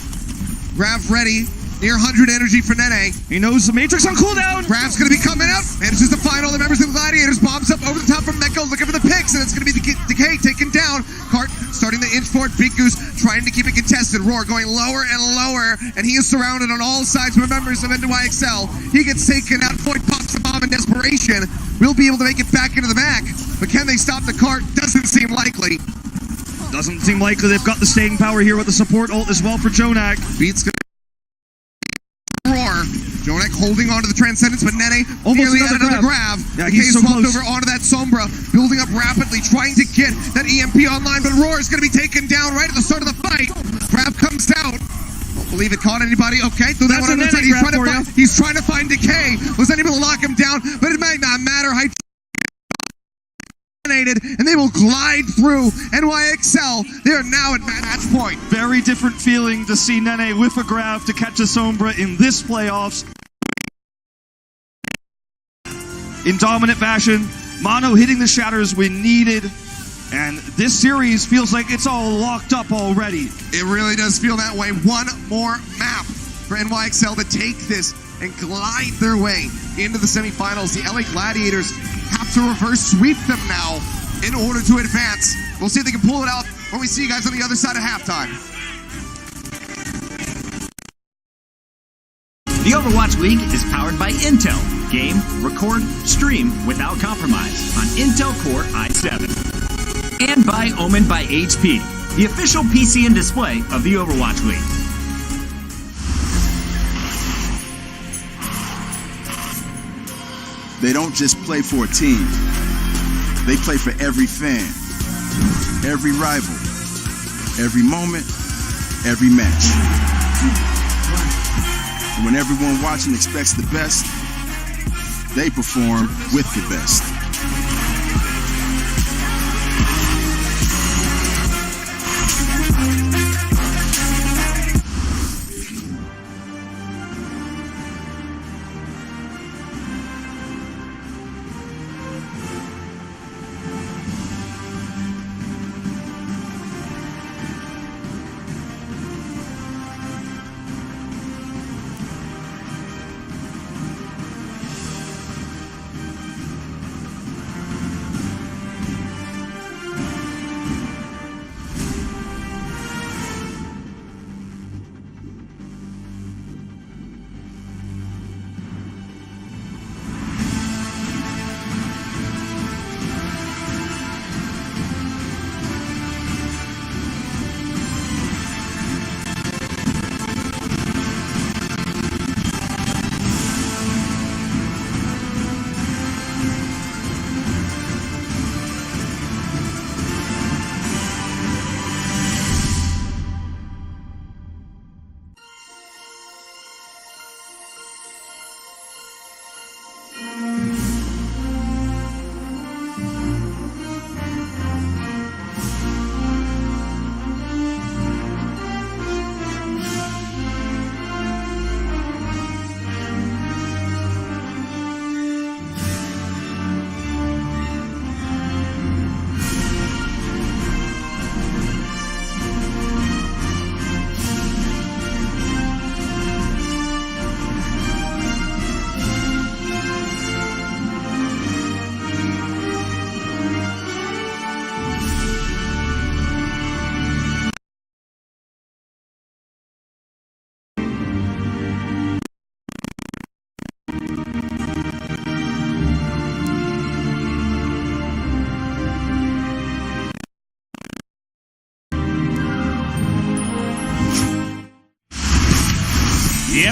Grav ready. Near 100 energy for Nene. He knows the Matrix on cooldown. Grav's going to be coming out. Manages to find all the members of the Gladiators. Bombs up over the top from Meko, looking for the picks, and it's going to be Decay taken down. Cart starting to inch forward. BigGoose trying to keep it contested. Roar going lower and lower, and he is surrounded on all sides by members of NYXL. He gets taken out. Void pops the bomb in desperation. Will be able to make it back into the back, but can they stop the cart? Doesn't seem likely. Doesn't seem likely. They've got the staying power here with the support ult as well for Jonak. Beats Roar. Jonik holding onto the Transcendence, but Nene almost nearly out another grab. Yeah, he's so swapped close over onto that Sombra, building up rapidly, trying to get that EMP online, but Roar is going to be taken down right at the start of the fight. Grab comes out. Don't believe it caught anybody. Okay, through that one on the side. He's trying to find Decay. Was unable to lock him down, but it might not matter. And they will glide through NYXL. They are now at match point. Very different feeling to see Nene with a grab to catch a Sombra in this playoffs. In dominant fashion, Mono hitting the shatters when needed. And this series feels like it's all locked up already. It really does feel that way. One more map for NYXL to take this and glide their way into the semifinals. The LA Gladiators have to reverse sweep them now in order to advance. We'll see if they can pull it out when we see you guys on the other side of halftime. The Overwatch League is powered by Intel. Game, record, stream without compromise on Intel Core i7. And by Omen by HP, the official PC and display of the Overwatch League. They don't just play for a team. They play for every fan, every rival, every moment, every match. And when everyone watching expects the best, they perform with the best.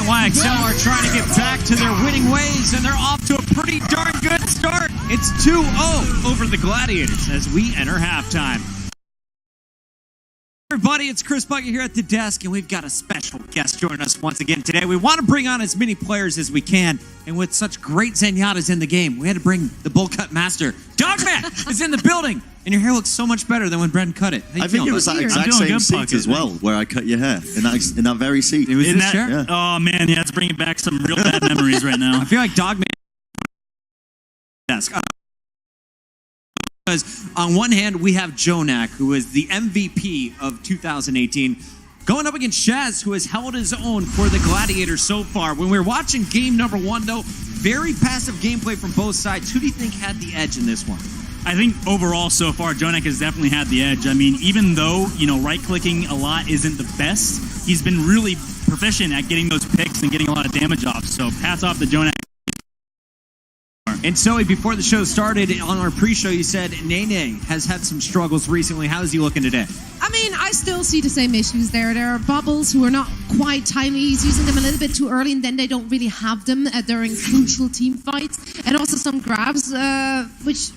NYXL are trying to get back to their winning ways, and they're off to a pretty darn good start. It's 2-0 over the Gladiators as we enter halftime. Everybody, it's Chris Bucket here at the desk, and we've got a special guest joining us once again today. We want to bring on as many players as we can, and with such great Zenyatta's in the game, we had to bring the bowl cut master. Dogman is in the building, and your hair looks so much better than when Brendan cut it. I think it was that exact same seat as well, where I cut your hair, in that very seat. It was in this chair? Yeah. Oh, man, yeah, it's bringing back some real bad memories right now. I feel like Dogman desk. Because on one hand, we have Jonak, who is the MVP of 2018, going up against Shaz, who has held his own for the Gladiators so far. When we were watching game number one, though, very passive gameplay from both sides. Who do you think had the edge in this one? I think overall so far, Jonak has definitely had the edge. I mean, even though, right-clicking a lot isn't the best, he's been really proficient at getting those picks and getting a lot of damage off. So hats off to Jonak. And Zoe, before the show started, on our pre-show, you said Nene has had some struggles recently. How is he looking today? I mean, I still see the same issues there. There are bubbles who are not quite timely. He's using them a little bit too early, and then they don't really have them during crucial team fights. And also some grabs, which...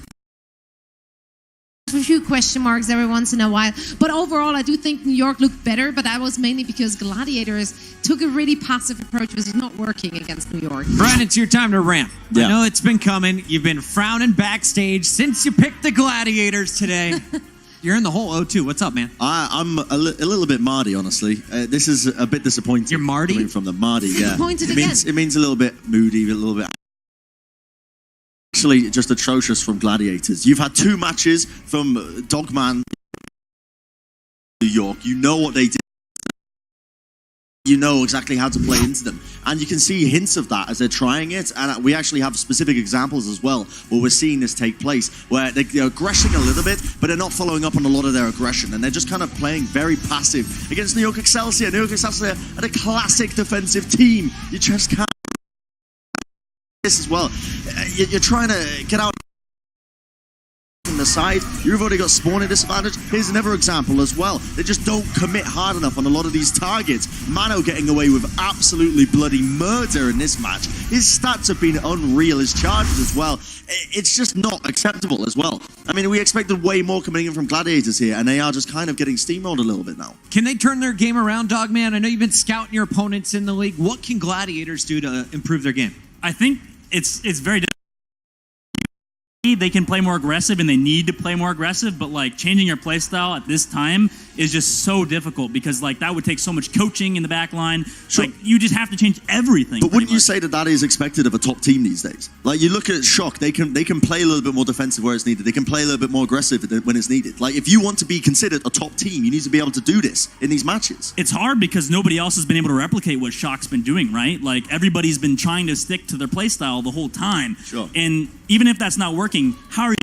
a few question marks every once in a while. But overall, I do think New York looked better, but that was mainly because Gladiators took a really passive approach, which is not working against New York. Brian, it's your time to ramp. Yeah. I know it's been coming. You've been frowning backstage since you picked the Gladiators today. You're in the whole O2. What's up, man? I'm a little bit Mardy, honestly. This is a bit disappointing. You're Mardy? Coming from the Mardy, yeah. Disappointed It means a little bit moody, a little bit... Actually, just atrocious from Gladiators. You've had two matches from Dogman, New York. You know what they did. You know exactly how to play into them. And you can see hints of that as they're trying it. And we actually have specific examples as well where we're seeing this take place, where they're aggressing a little bit, but they're not following up on a lot of their aggression. And they're just kind of playing very passive against New York Excelsior. New York Excelsior are a classic defensive team. You just can't. This as well. You're trying to get out from the side. You've already got spawning disadvantage. Here's another example as well. They just don't commit hard enough on a lot of these targets. Mano getting away with absolutely bloody murder in this match. His stats have been unreal. His charges as well. It's just not acceptable as well. I mean, we expected way more coming in from Gladiators here, and they are just kind of getting steamrolled a little bit now. Can they turn their game around, Dogman? I know you've been scouting your opponents in the league. What can Gladiators do to improve their game? I think it's very difficult. They can play more aggressive, and they need to play more aggressive, but like changing your play style at this time is just so difficult because like that would take so much coaching in the back line. Sure. Like you just have to change everything. But wouldn't you say that is expected of a top team these days? Like you look at Shock, they can play a little bit more defensive where it's needed. They can play a little bit more aggressive when it's needed. Like if you want to be considered a top team, you need to be able to do this in these matches. It's hard because nobody else has been able to replicate what Shock's been doing, right? Like everybody's been trying to stick to their play style the whole time. Sure. And even if that's not working, how are you?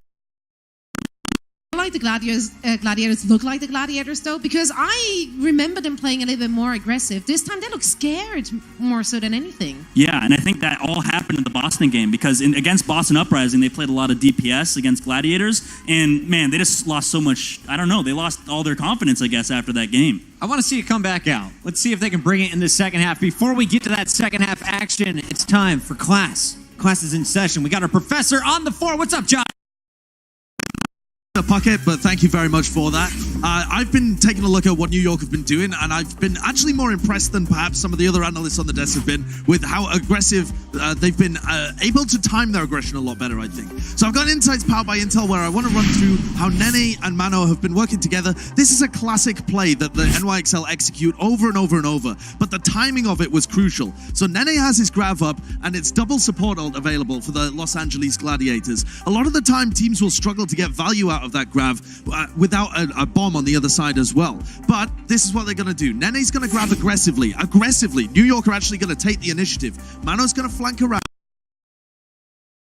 Like the Gladiators look like the Gladiators though, because I remember them playing a little bit more aggressive. This time they look scared more so than anything. Yeah, and I think that all happened in the Boston game because against Boston Uprising, they played a lot of DPS against Gladiators, and man, they just lost so much. I don't know, they lost all their confidence, I guess, after that game. I want to see it come back out. Let's see if they can bring it in the second half. Before we get to that second half action, it's time for class. Class is in session. We got our professor on the floor. What's up, Josh? Puckett, but thank you very much for that. I've been taking a look at what New York have been doing, and I've been actually more impressed than perhaps some of the other analysts on the desk have been with how aggressive they've been able to time their aggression a lot better, I think. So I've got insights powered by Intel where I want to run through how Nene and Mano have been working together. This is a classic play that the NYXL execute over and over and over, but the timing of it was crucial. So Nene has his grav up, and it's double support ult available for the Los Angeles Gladiators. A lot of the time, teams will struggle to get value out of that grav without a bomb on the other side as well. But this is what they're going to do. Nene's going to grab aggressively. New York are actually going to take the initiative. Mano's going to flank around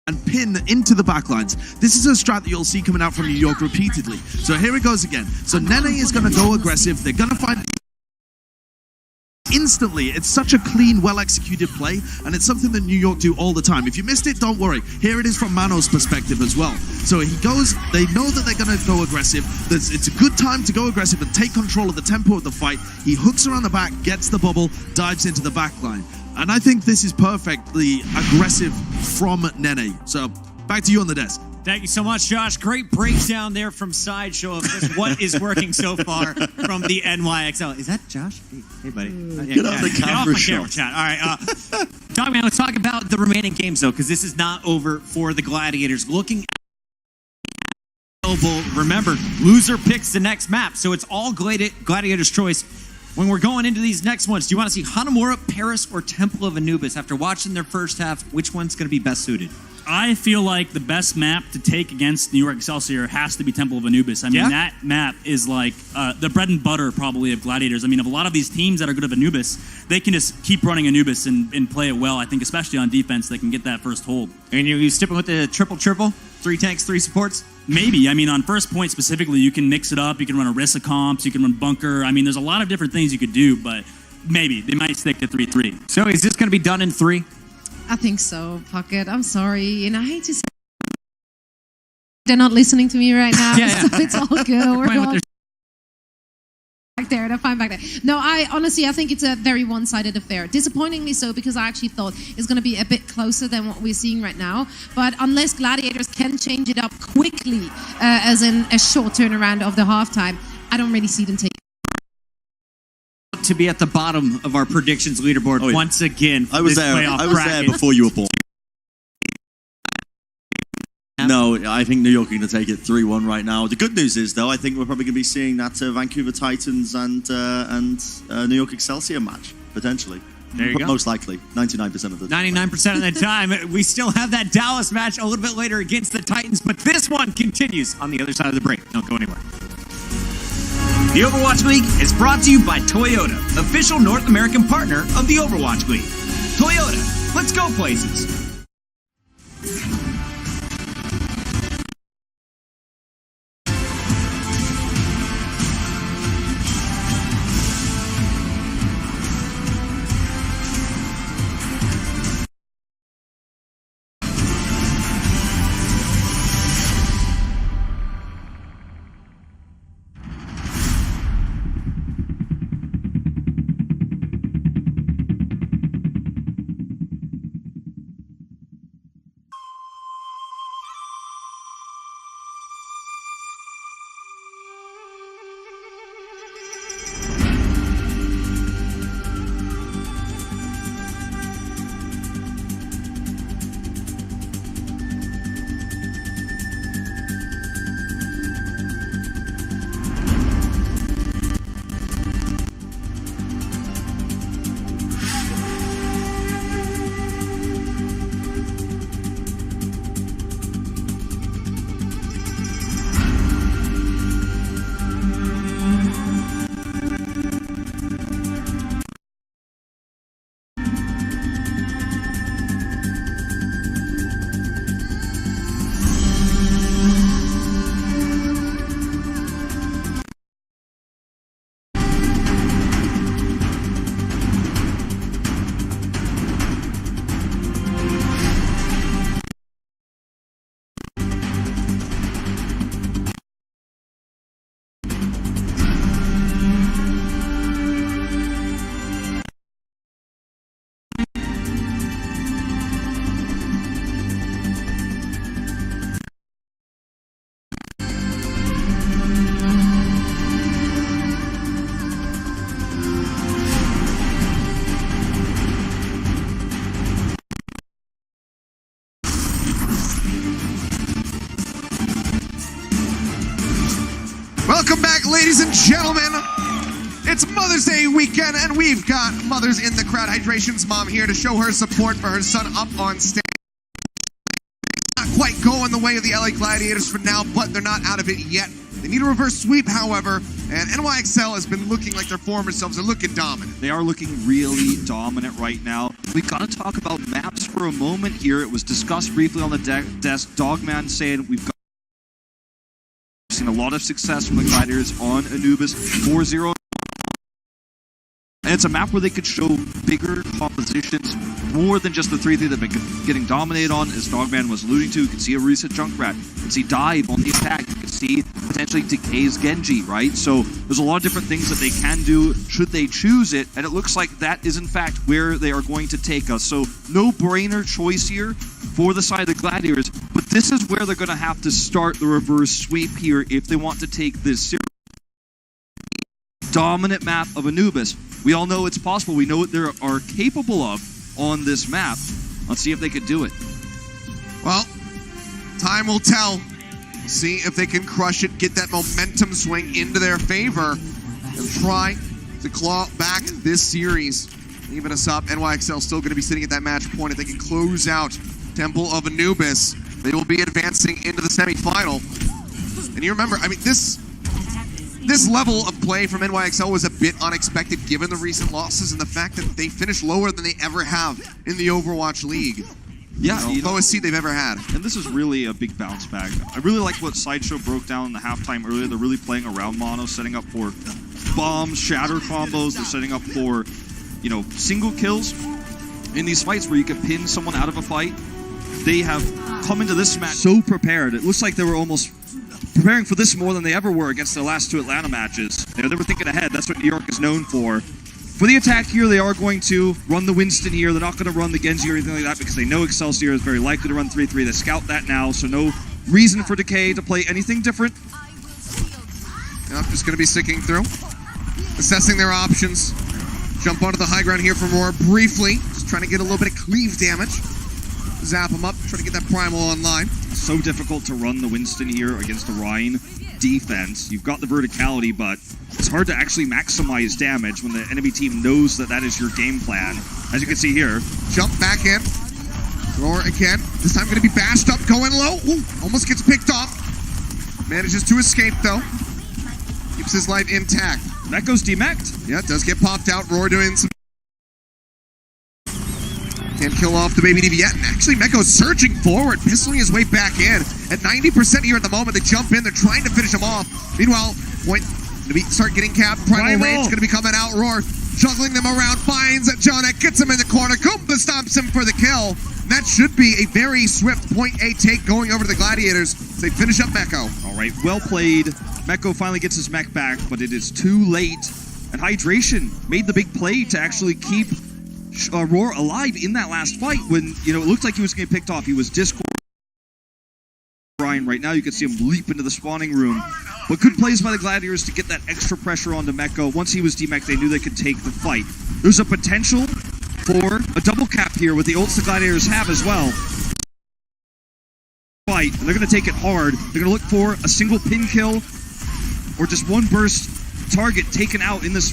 and pin into the backlines. This is a strat that you'll see coming out from New York repeatedly. So here it goes again. So Nene is going to go aggressive. They're going to find instantly. It's such a clean, well-executed play, and it's something that New York do all the time. If you missed it, don't worry. Here it is from Mano's perspective as well. So he goes, they know that they're going to go aggressive. It's a good time to go aggressive and take control of the tempo of the fight. He hooks around the back, gets the bubble, dives into the back line. And I think this is perfectly aggressive from Nene. So back to you on the desk. Thank you so much, Josh. Great breakdown there from Sideshow of just what is working so far from the NYXL. Is that Josh? Hey buddy. Get off the camera camera shot. All right. Dogman, let's talk about the remaining games, though, because this is not over for the Gladiators. Looking at remember, loser picks the next map, so it's all Gladiators' choice. When we're going into these next ones, do you want to see Hanamura, Paris, or Temple of Anubis? After watching their first half, which one's going to be best suited? I feel like the best map to take against New York Excelsior has to be Temple of Anubis. I mean, that map is like the bread and butter probably of Gladiators. I mean, of a lot of these teams that are good at Anubis, they can just keep running Anubis and play it well. I think especially on defense, they can get that first hold. And you sticking with the triple? 3 tanks, 3 supports? Maybe. I mean, on first point specifically, you can mix it up. You can run Orisa comps. You can run Bunker. I mean, there's a lot of different things you could do, but maybe. They might stick to 3-3. So is this going to be done in 3? I think so, Pocket. I'm sorry. And I hate to say they're not listening to me right now, so it's all good. We're all back there. They're fine back there. No, I think it's a very one-sided affair. Disappointingly so, because I actually thought it's going to be a bit closer than what we're seeing right now. But unless Gladiators can change it up quickly, as in a short turnaround of the halftime, I don't really see them taking to be at the bottom of our predictions leaderboard once again. I was there before you were born. No, I think New York are going to take it 3-1 right now. The good news is, though, I think we're probably going to be seeing that Vancouver Titans and New York Excelsior match, potentially. There you go. Most likely, 99% of the time. 99% of the time. We still have that Dallas match a little bit later against the Titans, but this one continues on the other side of the break. Don't go anywhere. The Overwatch League is brought to you by Toyota, official North American partner of the Overwatch League. Toyota, let's go places. Welcome back, ladies and gentlemen. It's Mother's Day weekend, and we've got mothers in the crowd. Hydration's mom here to show her support for her son up on stage. Not quite going the way of the LA Gladiators for now, but they're not out of it yet. They need a reverse sweep, however, and NYXL has been looking like their former selves. They're looking dominant. They are looking really dominant right now. We've got to talk about maps for a moment here. It was discussed briefly on the desk. Dogman saying we've seen a lot of success from the Gladiators on Anubis 4-0. it's a map where they could show bigger compositions, more than just the 3-3 that they've been getting dominated on, as Dogman was alluding to. You can see a recent Junkrat, you can see Dive on the attack, you can see potentially Decay's Genji, right? So there's a lot of different things that they can do should they choose it, and it looks like that is in fact where they are going to take us. So no-brainer choice here for the side of the Gladiators, but this is where they're going to have to start the reverse sweep here if they want to take this seriously. Dominant map of Anubis. We all know it's possible. We know what they are capable of on this map. Let's see if they could do it. Well, time will tell. We'll see if they can crush it, get that momentum swing into their favor, and try to claw back this series. Even us up, NYXL still going to be sitting at that match point. If they can close out Temple of Anubis, they will be advancing into the semifinal. And you remember, I mean, this level of play from NYXL was a bit unexpected given the recent losses and the fact that they finished lower than they ever have in the Overwatch League. Yeah, lowest seed they've ever had. And this is really a big bounce back. I really like what Sideshow broke down in the halftime earlier. They're really playing around mono, setting up for bombs, shatter combos. They're setting up for, you know, single kills in these fights where you can pin someone out of a fight. They have come into this match so prepared. It looks like they were almost preparing for this more than they ever were against their last 2 Atlanta matches. They were thinking ahead. That's what New York is known for. For the attack here, they are going to run the Winston here. They're not going to run the Genji or anything like that because they know Excelsior is very likely to run 3-3. They scout that now, so no reason for Decay to play anything different. Yep, just going to be sticking through. Assessing their options. Jump onto the high ground here from Roar briefly. Just trying to get a little bit of cleave damage. Zap him up, try to get that primal online. So difficult to run the Winston here against the Rhine defense. You've got the verticality, but it's hard to actually maximize damage when the enemy team knows that that is your game plan. As you can see here. Jump back in. Roar again. This time going to be bashed up, going low. Ooh, almost gets picked off. Manages to escape, though. Keeps his life intact. That goes demeched. Yeah, it does get popped out. Roar doing some... Can't kill off the baby DB yet. And actually, Meko's surging forward, pistoling his way back in. At 90% here at the moment, they jump in. They're trying to finish him off. Meanwhile, Point going to start getting capped. Primal range going to be coming out. Roar juggling them around. Finds Jonak, gets him in the corner. Kumba stops him for the kill. And that should be a very swift point A take going over to the Gladiators as they finish up Meko. All right, well played. Meko finally gets his mech back, but it is too late. And Hydration made the big play to actually keep Roar alive in that last fight when, you know, it looked like he was getting picked off. He was Discord. Right now, you can see him leap into the spawning room. But good plays by the Gladiators to get that extra pressure onto Meko. Once he was demeched, they knew they could take the fight. There's a potential for a double cap here with the ults the Gladiators have as well. Fight, and they're going to take it hard. They're going to look for a single pin kill or just one burst target taken out in this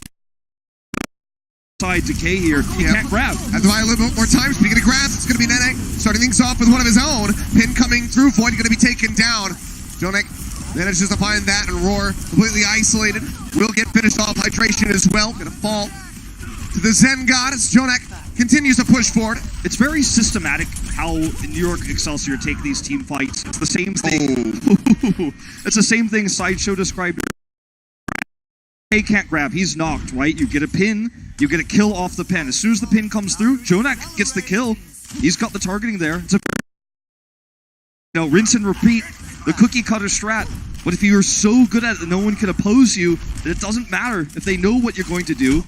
side. Decay here. He can't grab. Have to buy a little bit more time. Speaking of grabs, it's going to be Nene starting things off with one of his own. Pin coming through. Void going to be taken down. Jonak manages to find that, and Roar completely isolated. Will get finished off. Hydration as well. Going to fall to the Zen God as Jonak continues to push forward. It's very systematic how New York Excelsior take these team fights. It's the same thing. It's the same thing Sideshow described. He can't grab. He's knocked, right? You get a pin, you get a kill off the pin. As soon as the pin comes through, Jonak gets the kill. He's got the targeting there. It's a, you know, rinse and repeat, the cookie cutter strat. But if you're so good at it that no one can oppose you, then it doesn't matter. If they know what you're going to do,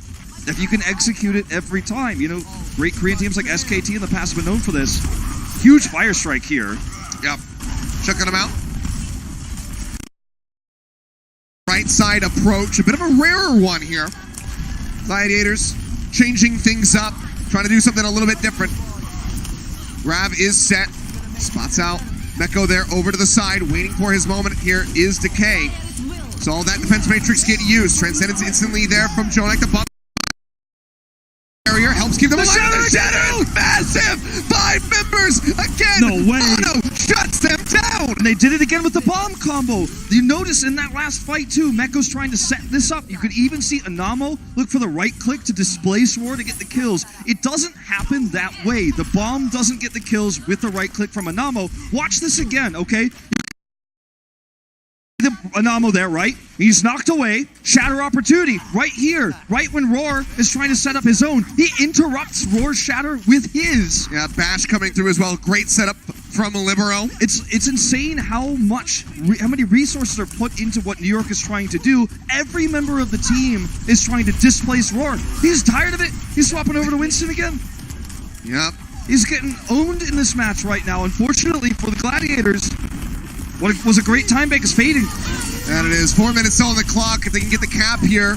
if you can execute it every time. You know, great Korean teams like SKT in the past have been known for this. Huge fire strike here. Yep. Checking him out. Right side approach, a bit of a rarer one here. Gladiators changing things up, trying to do something a little bit different. Grav is set, spots out Meko there over to the side, waiting for his moment. Here is Decay. So all that defense matrix get used. Transcendence instantly there from Jonak. The bump barrier helps keep them alive. The shadow, massive! 5 members again. No way. Mono shuts them down. And they did it again with the bomb combo. You notice in that last fight too, Meko's trying to set this up. You could even see Anamo look for the right click to displace Roar to get the kills. It doesn't happen that way. The bomb doesn't get the kills with the right click from Anamo. Watch this again, okay? the Anamo there, right? He's knocked away. Shatter opportunity right here, right when Roar is trying to set up his own. He interrupts Roar's Shatter with his. Yeah, Bash coming through as well. Great setup from Libero. It's insane how many resources are put into what New York is trying to do. Every member of the team is trying to displace Roar. He's tired of it. He's swapping over to Winston again. Yep. He's getting owned in this match right now. Unfortunately for the Gladiators, what was a great time bank is fading. And it is 4 minutes still on the clock. If they can get the cap here,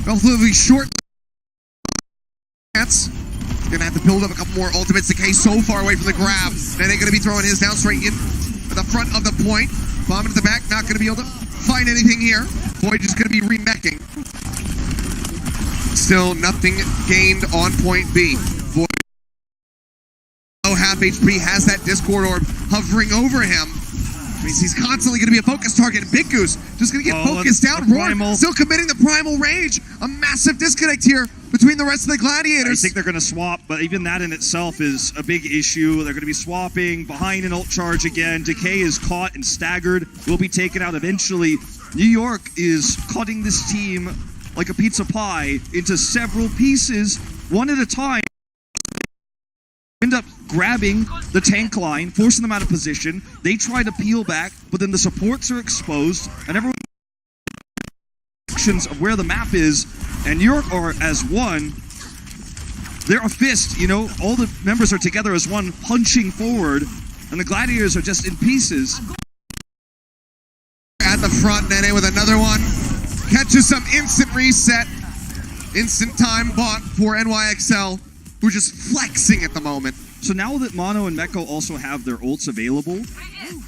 relatively short chance. Gonna have to build up a couple more ultimates. Decay so far away from the grab. And they're gonna be throwing his down straight in at the front of the point. Bomb at the back, not gonna be able to find anything here. Void just gonna be remeching. Still nothing gained on point B. Void low half HP, has that Discord orb hovering over him. Means he's constantly going to be a focus target. BigGoose just going to get focused out. Roar still committing the primal rage. A massive disconnect here between the rest of the Gladiators. I think they're going to swap, but even that in itself is a big issue. They're going to be swapping behind an ult charge again. Decay is caught and staggered. Will be taken out eventually. New York is cutting this team like a pizza pie into several pieces, one at a time. End up grabbing the tank line, forcing them out of position. They try to peel back, but then the supports are exposed, and everyone of where the map is, and New York are as one. They're a fist, you know, all the members are together as one, punching forward, and the Gladiators are just in pieces. At the front, Nene with another one. Catches some instant reset. Instant time bought for NYXL. We're just flexing at the moment. So now that Mono and Meko also have their ults available,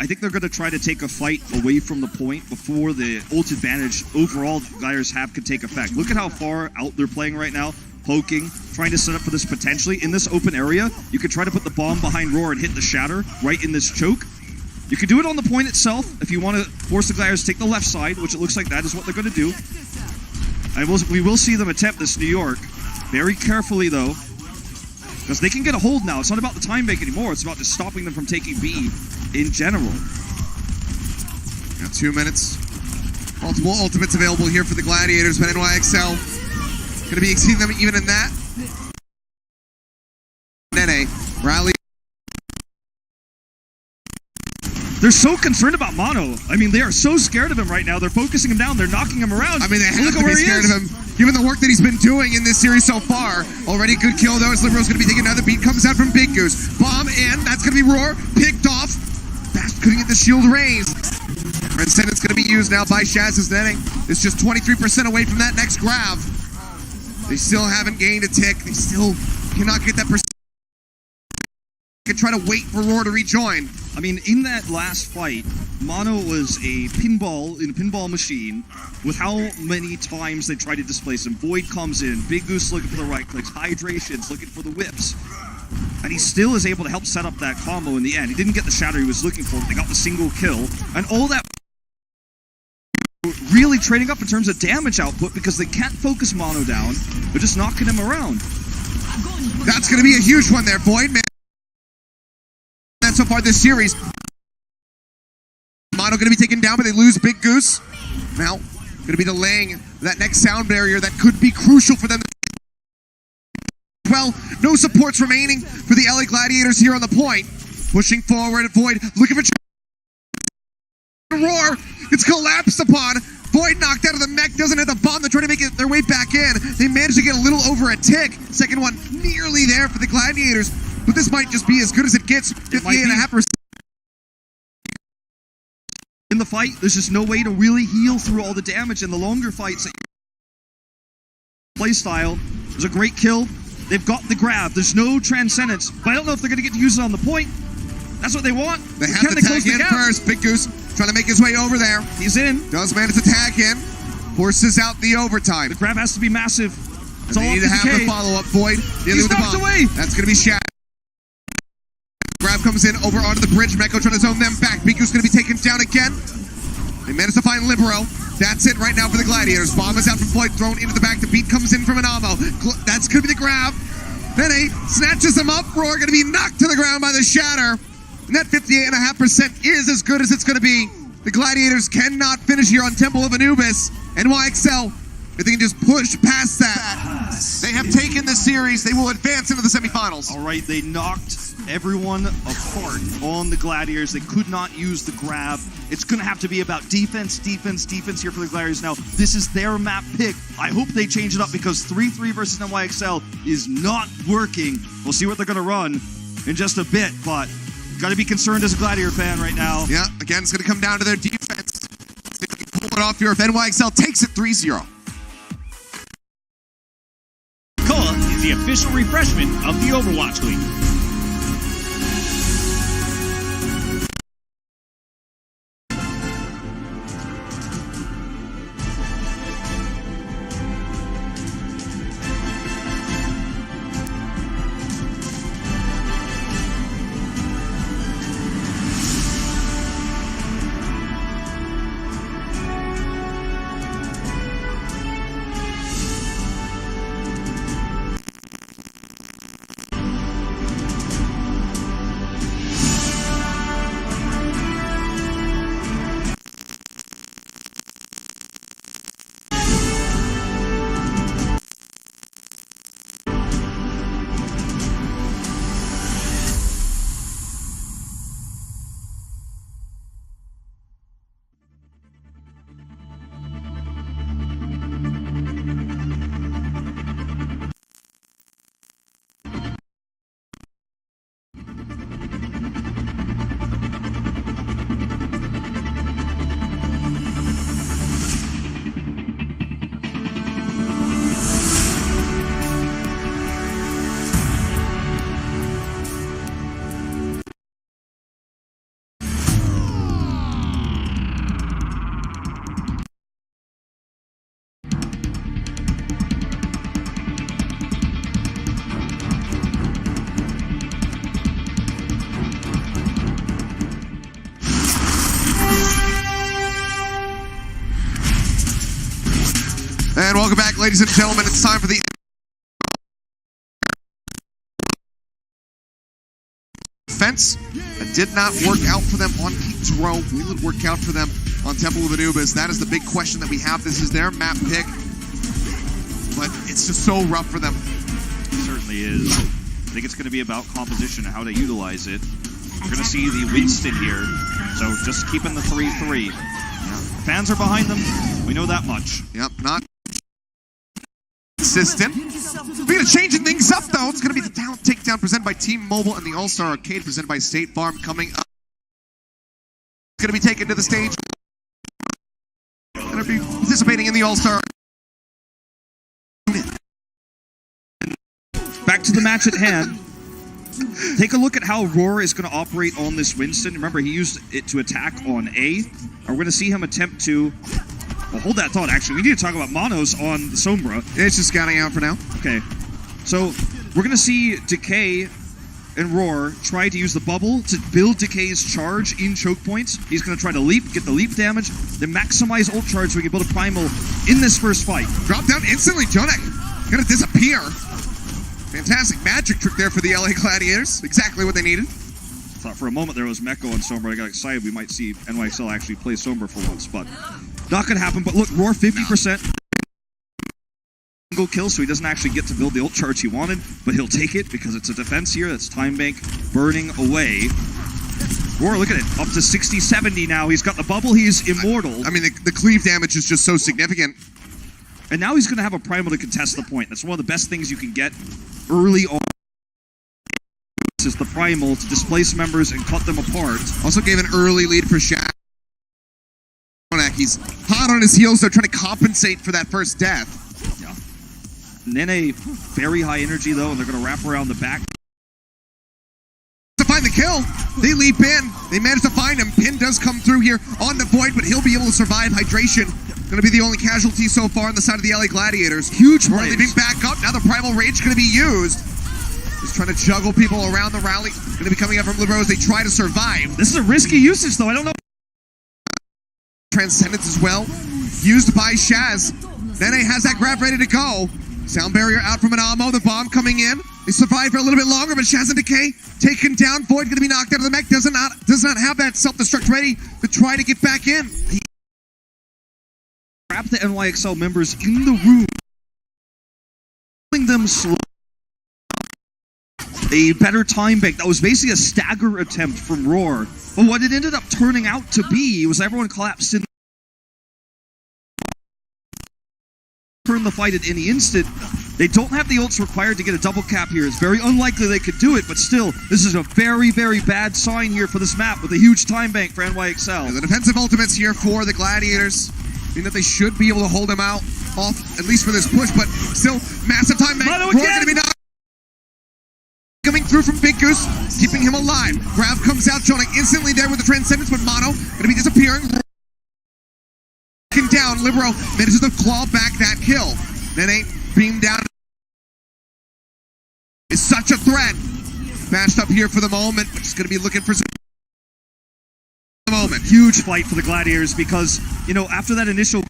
I think they're going to try to take a fight away from the point before the ult advantage overall the Gladiators have could take effect. Look at how far out they're playing right now, poking, trying to set up for this potentially. In this open area, you could try to put the bomb behind Roar and hit the Shatter right in this choke. You could do it on the point itself if you want to force the Gladiators to take the left side, which it looks like that is what they're going to do. We will see them attempt this New York. Very carefully, though. Because they can get a hold now. It's not about the time bank anymore. It's about just stopping them from taking B in general. Got 2 minutes. Multiple ultimates available here for the Gladiators, but NYXL going to be exceeding them even in that. Nene, rally. They're so concerned about Mono. I mean, they are so scared of him right now. They're focusing him down. They're knocking him around. I mean, they have to be scared of him, given the work that he's been doing in this series so far. Already good kill, though, as Libero's going to be taking another beat. Comes out from BigGoose. Bomb in. That's going to be Roar. Picked off. Bash couldn't get the shield raised. Transcendence going to be used now by Shaz as Nene. It's just 23% away from that next grab. They still haven't gained a tick. They still cannot get that percent. Can try to wait for Roar to rejoin. I mean, in that last fight, Mono was a pinball machine with how many times they tried to displace him. Void comes in, BigGoose looking for the right clicks, Hydration's looking for the whips. And he still is able to help set up that combo in the end. He didn't get the shatter he was looking for, but they got the single kill. And all that really trading up in terms of damage output because they can't focus Mono down. They're just knocking him around. That's going to be a huge one there, Void, man. So far this series. Mono going to be taken down, but they lose BigGoose. Now, going to be delaying that next sound barrier that could be crucial for them. Well, no supports remaining for the LA Gladiators here on the point. Pushing forward, Void looking for Roar. It's collapsed upon. Void knocked out of the mech, doesn't have the bomb. They're trying to make it their way back in. They managed to get a little over a tick. Second one nearly there for the Gladiators. But this might just be as good as it gets. 58.5%. In the fight, there's just no way to really heal through all the damage in the longer fights. Playstyle. There's a great kill. They've got the grab. There's no transcendence. But I don't know if they're going to get to use it on the point. That's what they want. They have to tag in first. BigGoose trying to make his way over there. He's in. Does manage to tag in. Forces out the overtime. The grab has to be massive. It's all need to have the follow-up. Void. He's knocked away. That's going to be Shaq. Grab comes in over onto the bridge. Meko trying to zone them back. BigGoose going to be taken down again. They managed to find Libero. That's it right now for the Gladiators. Bomb is out from Void, thrown into the back. The beat comes in from Anamo. That's going to be the grab. Nene snatches him up. Roar going to be knocked to the ground by the shatter. And that 58.5% is as good as it's going to be. The Gladiators cannot finish here on Temple of Anubis. NYXL, if they can just push past that, they have taken the series. They will advance into the semifinals. All right, they knocked everyone apart on the Gladiators. They could not use the grab. It's going to have to be about defense, defense, defense here for the Gladiators. Now, this is their map pick. I hope they change it up because 3-3 versus NYXL is not working. We'll see what they're going to run in just a bit, but got to be concerned as a Gladiator fan right now. Yeah, again, it's going to come down to their defense. See if they can pull it off here if NYXL takes it 3-0. Koa is the official refreshment of the Overwatch League. And welcome back, ladies and gentlemen. It's time for the fence. It did not work out for them on King's Row. Will it work out for them on Temple of Anubis? That is the big question that we have. This is their map pick, but it's just so rough for them. It certainly is. I think it's going to be about composition and how to utilize it. We're going to see the Winston here, so just keeping the 3-3. Fans are behind them. We know that much. Yep, not consistent. We're going to changing things up, though. It's going to be the Talent Takedown presented by Team Mobile and the All-Star Arcade presented by State Farm coming up. It's going to be taken to the stage. Going to be participating in the All-Star. Back to the match at hand. Take a look at how Roar is going to operate on this Winston. Remember, he used it to attack on A. We're going to see him attempt to... Well, hold that thought, actually. We need to talk about Monos on Sombra. It's just scouting out for now. Okay. So, we're going to see Decay and Roar try to use the bubble to build Decay's charge in choke points. He's going to try to leap, get the leap damage, then maximize ult charge so we can build a primal in this first fight. Drop down instantly. Jonak going to disappear. Fantastic magic trick there for the LA Gladiators. Exactly what they needed. Thought for a moment there was Meko on Sombra. I got excited we might see NYXL actually play Sombra for once, but not going to happen. But look, Roar 50%. Single kill, so he doesn't actually get to build the ult charge he wanted, but he'll take it because it's a defense here. That's Time Bank burning away. Roar, look at it. Up to 60-70 now. He's got the bubble. He's immortal. I mean, the cleave damage is just so significant. And now he's going to have a primal to contest the point. That's one of the best things you can get early on. This is the primal to displace members and cut them apart. Also gave an early lead for Shaq. He's hot on his heels, though, trying to compensate for that first death. Yeah. Nene, very high energy, though, and they're going to wrap around the back. To find the kill, they leap in. They manage to find him. Pin does come through here on the Void, but he'll be able to survive hydration. Going to be the only casualty so far on the side of the LA Gladiators. Huge run, leaping back up. Now the Primal Rage going to be used. Just trying to juggle people around the rally. Going to be coming up from Libero as they try to survive. This is a risky usage, though. I don't know. Transcendence as well. Used by Shaz. Nene has that grab ready to go. Sound barrier out from an ammo. The bomb coming in. They survive for a little bit longer, but Shaz and Decay taken down. Void going to be knocked out of the mech. Does not have that self-destruct ready to try to get back in. Grab the NYXL members in the room, pulling them slow. A better time bank. That was basically a stagger attempt from Roar. But what it ended up turning out to be was everyone collapsed in. Turn the fight at any instant. They don't have the ults required to get a double cap here. It's very unlikely they could do it, but still, this is a very, very bad sign here for this map with a huge time bank for NYXL. The defensive ultimates here for the Gladiators mean that they should be able to hold them off, at least for this push, but still, massive time bank. Roar going to be knocked. Coming through from BigGoose, keeping him alive. Grav comes out, Jonak instantly there with the Transcendence, but Mono going to be disappearing. Down, Libero manages to claw back that kill. Nene beamed down. Is such a threat. Bashed up here for the moment, but just going to be looking for some moment. Huge fight for the Gladiators because, you know, after that initial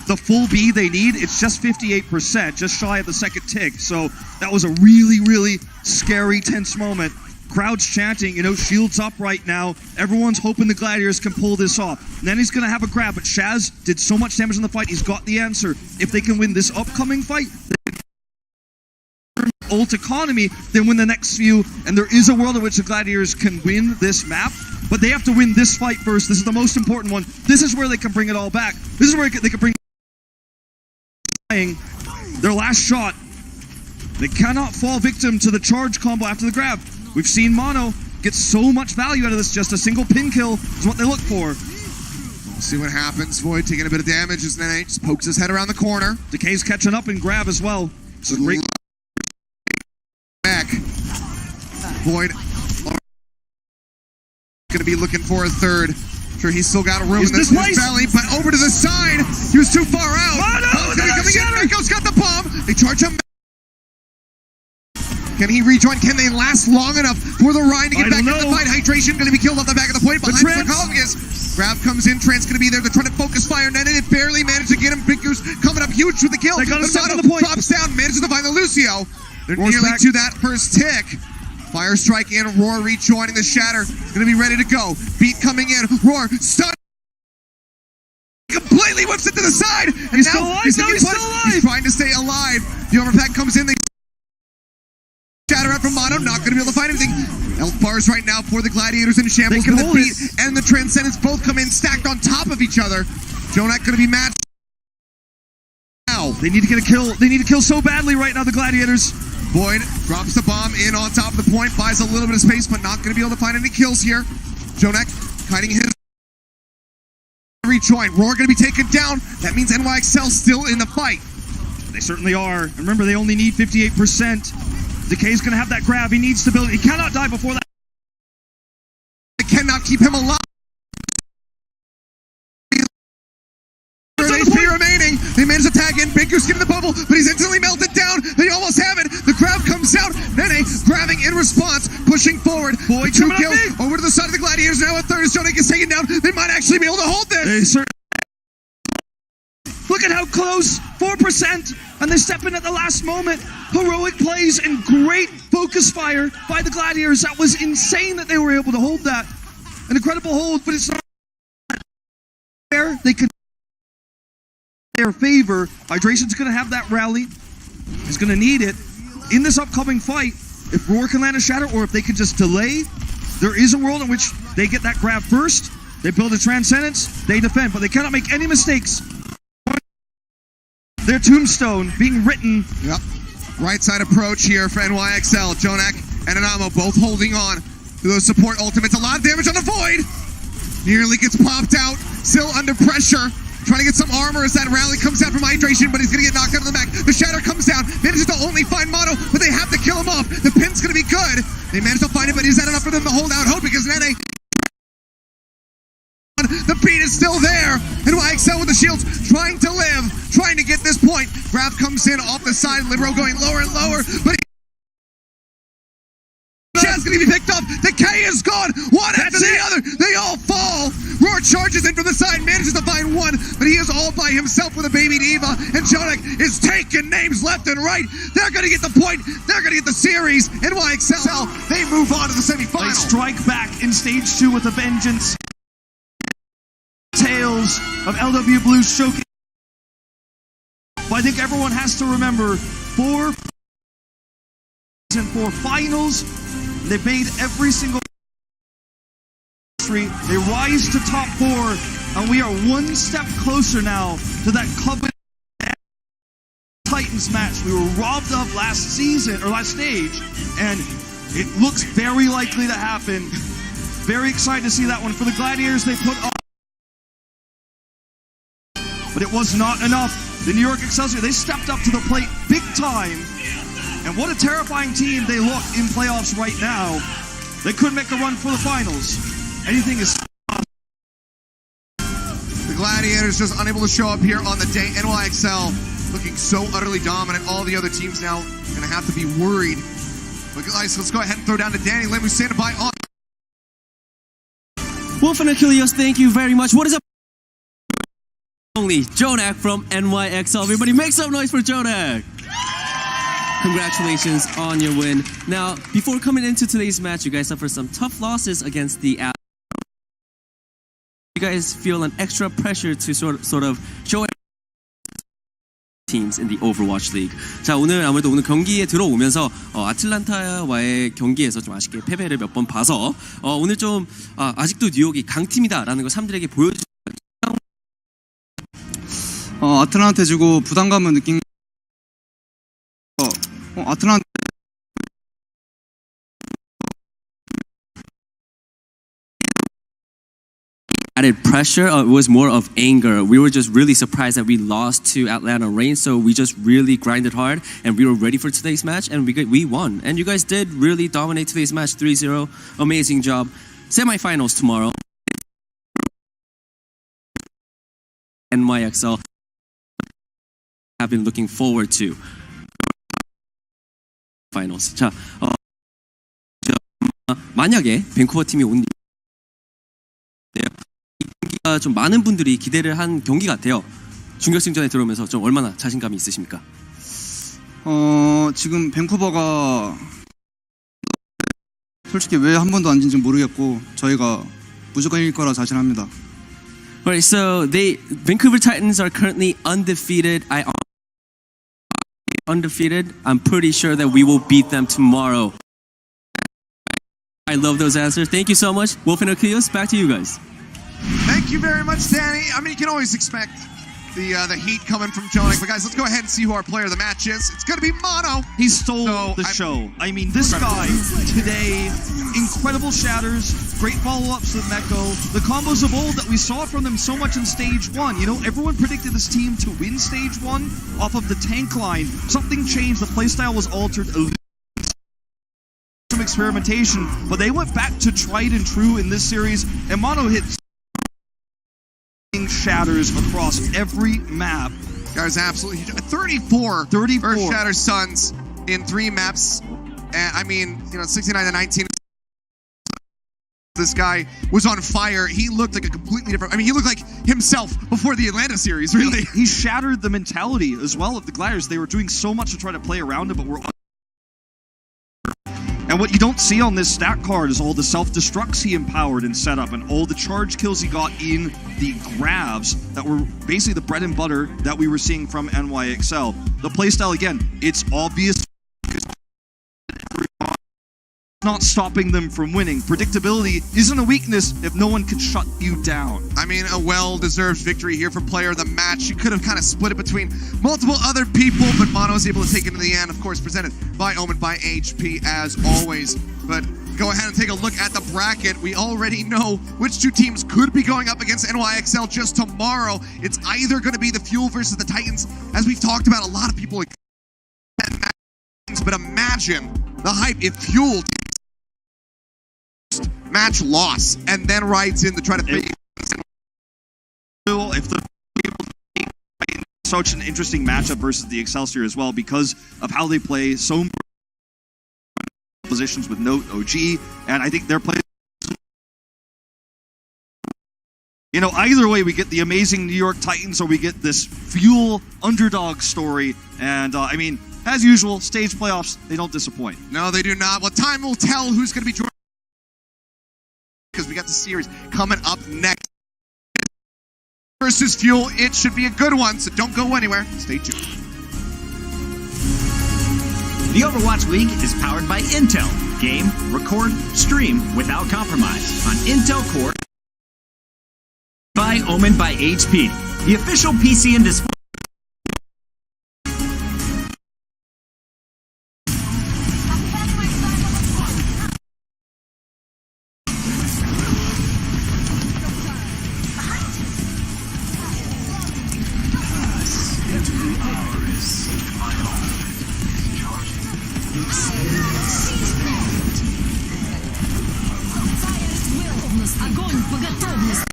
the full B they need, it's just 58%, just shy of the second tick. So that was a really, really scary, tense moment. Crowd's chanting, you know, shields up right now. Everyone's hoping the Gladiators can pull this off. And then he's going to have a grab, but Shaz did so much damage in the fight, he's got the answer. If they can win this upcoming fight, ult economy, then win the next few. And there is a world in which the Gladiators can win this map, but they have to win this fight first. This is the most important one. This is where they can bring it all back. This is where they can bring their last shot. They cannot fall victim to the charge combo after the grab. We've seen Mono get so much value out of this. Just a single pin kill is what they look for. We'll see what happens. Void taking a bit of damage as Nene just pokes his head around the corner. Decay's catching up and grab as well. So great back. Void going to be looking for a third. Sure, he's still got a room in this belly, but over to the side. He was too far out. Mono! Rico's got the bomb. They charge him. Can he rejoin? Can they last long enough for the Rhine to get back into the fight? Hydration going to be killed off the back of the point behind Sarcophagus. Grab comes in. Trance going to be there. They're trying to focus fire. Nene barely managed to get him. BigGoose coming up huge with the kill. They got to stop on the point. Drops down. Manages to find the Lucio. They're nearly to that first tick. Fire strike in. Roar rejoining the Shatter. Going to be ready to go. Beat coming in. Roar stun. Completely whips it to the side. And he's still alive. He's still alive. He's trying to stay alive. The overpack comes in. They Shatter out from Mono, not going to be able to find anything. Elf bars right now for the Gladiators in shambles, but the Beat and the Transcendence both come in stacked on top of each other. Jonak going to be matched now. They need to get a kill. They need to kill so badly right now, the Gladiators. Void drops the bomb in on top of the point, buys a little bit of space, but not going to be able to find any kills here. Jonak hiding his rejoin. Roar going to be taken down. That means NYXL still in the fight. They certainly are. Remember, they only need 58%. Decay's going to have that grab. He needs stability. He cannot die before that. They cannot keep him alive. HP remaining. They manage to tag in. BigGoose getting the bubble, but he's instantly melted down. They almost have it. The grab comes out. Nene grabbing in response, pushing forward. Boy, 2 kills over to the side of the Gladiators. Now a third as Jonak is taken down. They might actually be able to hold this. Look at how close, 4%, and they step in at the last moment. Heroic plays and great focus fire by the Gladiators. That was insane that they were able to hold that. An incredible hold, but it's not fair. They could their favor. Hydration's going to have that rally. He's going to need it in this upcoming fight. If Roar can land a Shatter, or if they can just delay, there is a world in which they get that grab first. They build a Transcendence, they defend, but they cannot make any mistakes. Their tombstone being written. Yep. Right side approach here for NYXL. Jonak and Anamo both holding on to those support ultimates. A lot of damage on the Void. Nearly gets popped out. Still under pressure. Trying to get some armor as that rally comes out from Hydration, but he's going to get knocked out of the back. The Shatter comes down. Manages to only find Mono, but they have to kill him off. The pin's going to be good. They manage to find it, but is that enough for them to hold out hope? Because Nene... The Beat is still there. NYXL with the shields, trying to live, trying to get this point. Grab comes in off the side. Libero going lower and lower, but Shad's gonna be picked up. Decay is gone. One after the other. They all fall. XL. Roar charges in from the side, manages to find one, but he is all by himself with a baby diva, and Jonak is taking names left and right. They're going to get the point. They're going to get the series. NYXL, they move on to the They semifinal. strike back in stage 2 with a vengeance. Tales of LW Blues showcase. But I think everyone has to remember 4 finals. They've made every single. They rise to top 4, and we are one step closer now to that coveted Titans match we were robbed of last season or last stage, and it looks very likely to happen. Very excited to see that one. For the Gladiators, they put up, but it was not enough. The New York Excelsior, they stepped up to the plate big time, and what a terrifying team they look in playoffs right now. They could make a run for the finals. Anything is. The Gladiators just unable to show up here on the day. NYXL looking so utterly dominant. All the other teams now going to have to be worried. But guys, let's go ahead and throw down to Danny Lim, who's standing by on. Wolf and Achilles, thank you very much. What is up? Only Jonak from NYXL. Everybody make some noise for Jonak. Congratulations on your win. Now, before coming into today's match, you guys suffered some tough losses against the you guys feel an extra pressure to sort of show teams in the Overwatch League. 자, 오늘 아무래도 오늘 경기에 들어오면서 아틀란타와의 경기에서 좀 아쉽게 패배를 몇 번 봐서 오늘 좀 아직도 뉴욕이 강팀이다라는 걸 사람들에게 보여주. 아틀란타 주고 부담감을 느낀. 아틀란타. Added pressure, it was more of anger. We were just really surprised that we lost to Atlanta Reign, so we just really grinded hard and we were ready for today's match, and we won. And you guys did really dominate today's match, 3-0. Amazing job. Semifinals tomorrow. NYXL have been looking forward to. Finals. 자, 만약에 밴쿠버 팀이 온 경기가 좀 많은 분들이 기대를 한 경기 같아요. 준결승전에 들어오면서 좀 얼마나 자신감이 있으십니까? 지금 밴쿠버가 솔직히 왜 한 번도 안 진지 모르겠고 저희가 무조건 이길 거라 자신합니다. Alright, so Vancouver Titans are currently undefeated. I'm pretty sure that we will beat them tomorrow. I love those answers. Thank you so much. Wolf and Achilles, back to you guys. Thank you very much, Danny. I mean, you can always expect the heat coming from Jonak. But guys, let's go ahead and see who our player of the match is. It's going to be Mono. He stole the show. I mean, this guy today, incredible shatters, great follow-ups with Meko, the combos of old that we saw from them so much in Stage 1. You know, everyone predicted this team to win Stage 1 off of the tank line. Something changed. The playstyle was altered. Some experimentation, but they went back to tried and true in this series, and Mono hit shatters across every map. Guys, absolutely 34 Earth Shatter Suns in 3 maps. And I mean, you know, 69-19. This guy was on fire. He looked like a completely different. I mean, he looked like himself before the Atlanta series, really. He shattered the mentality as well of the Gladiators. They were doing so much to try to play around it, but we're. And what you don't see on this stat card is all the self-destructs he empowered and set up, and all the charge kills he got in the grabs that were basically the bread and butter that we were seeing from NYXL. The playstyle, again, it's obvious. Not stopping them from winning. Predictability isn't a weakness if no one can shut you down. I mean, a well-deserved victory here for player of the match. You could have kind of split it between multiple other people, but Mono was able to take it in the end. Of course, presented by Omen by HP as always. But go ahead and take a look at the bracket. We already know which 2 teams could be going up against NYXL just tomorrow. It's either going to be the Fuel versus the Titans. As we've talked about, a lot of people but imagine the hype if Fuel match loss and then rides in to try to figure if the such an interesting matchup versus the Excelsior as well because of how they play so positions with Note OG, and I think they're playing You know, either way, we get the amazing New York Titans or we get this Fuel underdog story. And, I mean, as usual, stage playoffs, they don't disappoint. No, they do not. Well, time will tell who's going to be joining, because we got the series coming up next. Versus Fuel, it should be a good one, so don't go anywhere. Stay tuned. The Overwatch League is powered by Intel. Game, record, stream without compromise on Intel Core by Omen by HP, the official PC and display. Огонь по готовности!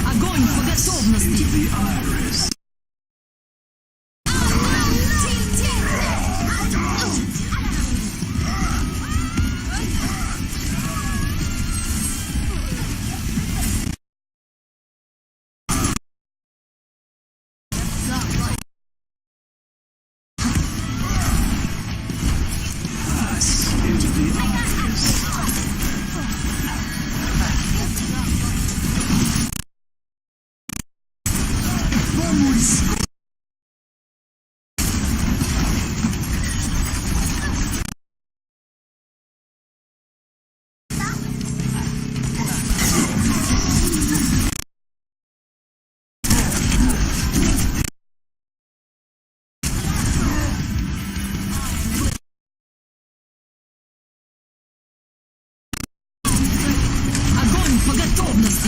Огонь по готовности! Огонь по готовности!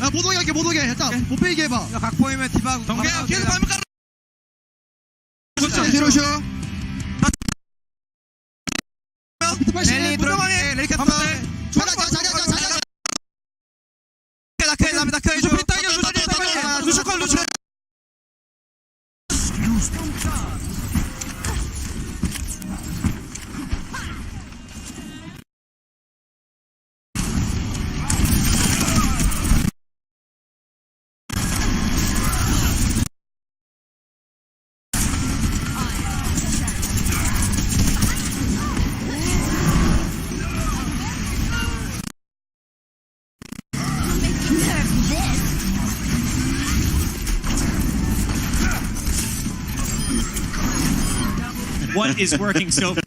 야, 못 오게 할게, 못 오게. 일단 못 빼게 해봐. 야, 각 보이면 디바고. 동계 계속 발목 깔아. 뒤로 쉬어. 랠리 들어가게. 랠리 갔다. 자자. 나크. 루슈 피타이어 루슈 컬 루슈. What is working so far?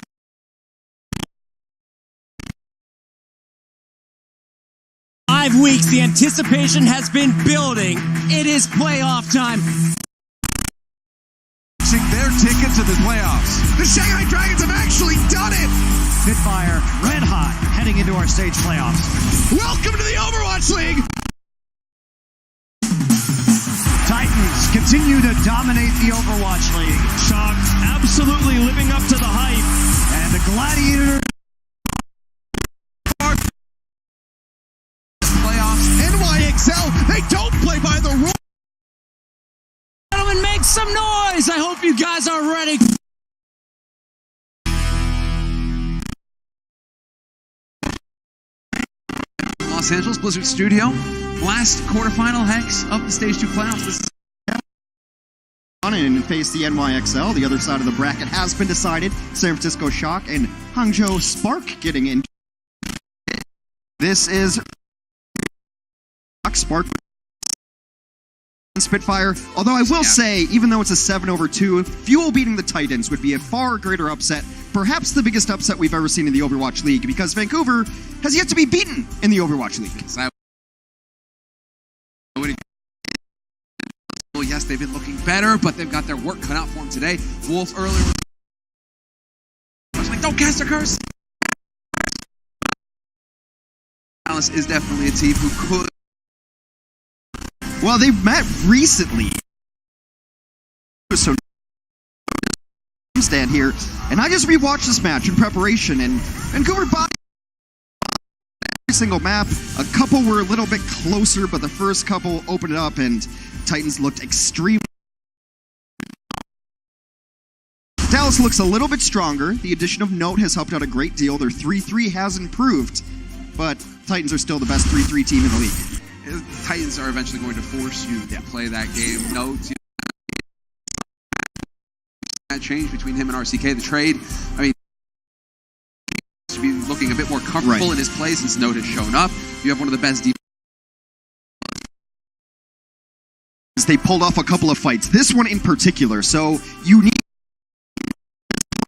5 weeks, the anticipation has been building. It is playoff time. Their ticket to the playoffs. The Shanghai Dragons have actually done it. Spitfire, red hot, heading into our stage playoffs. Welcome to the Overwatch League. Titans continue to dominate the Overwatch League. Shock absolutely living up to the hype. And the Gladiators. Playoffs. NYXL, they don't play by the rules. Gentlemen, make some noise. I hope you guys are ready. Los Angeles Blizzard Studio. Last quarterfinal hex of the Stage 2 playoffs. This is and face the NYXL. The other side of the bracket has been decided. San Francisco Shock and Hangzhou Spark getting in. This is Spark Spitfire. Although I will say, even though it's a 7-2, Fuel beating the Titans would be a far greater upset. Perhaps the biggest upset we've ever seen in the Overwatch League, because Vancouver has yet to be beaten in the Overwatch League. Yes, they've been looking better, but they've got their work cut out for them today. Wolf earlier was like, don't cast a curse. Dallas is definitely a team who could. Well, they've met recently. So stand here, and I just rewatched this match in preparation, and Vancouver bought every single map. A couple were a little bit closer, but the first couple opened it up, and Titans looked extremely. Dallas looks a little bit stronger. The addition of Note has helped out a great deal. Their 3-3 has improved, but Titans are still the best 3-3 team in the league. Titans are eventually going to force you to play that game. Note, that change between him and RCK, the trade. I mean, to be looking a bit more comfortable in his play since Note has shown up. You have one of the best defenses. They pulled off a couple of fights. This one in particular, so unique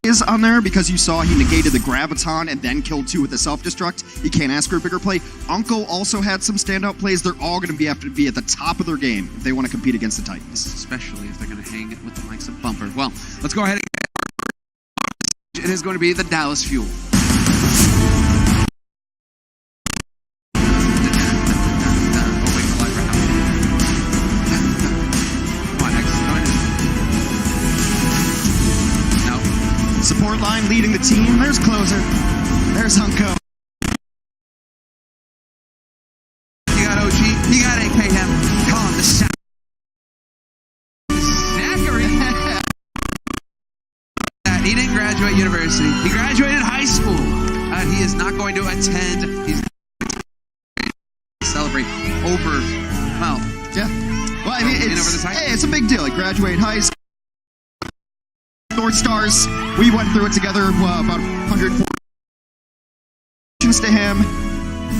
is on there because you saw he negated the Graviton and then killed 2 with the self-destruct. You can't ask for a bigger play. Uncle also had some standout plays. They're all going to have to be at the top of their game if they want to compete against the Titans. Especially if they're going to hang it with the likes of Bumper. Well, let's go ahead and it is going to be the Dallas Fuel. Support line leading the team. There's Closer. There's Hunko. You got OG. You got AKM. Call him the Zachary. He didn't graduate university. He graduated high school. He is not going to attend. He's celebrate over. Well, yeah. Well, I mean, it's a big deal. He graduated high school. North Stars, we went through it together, about 104 to him.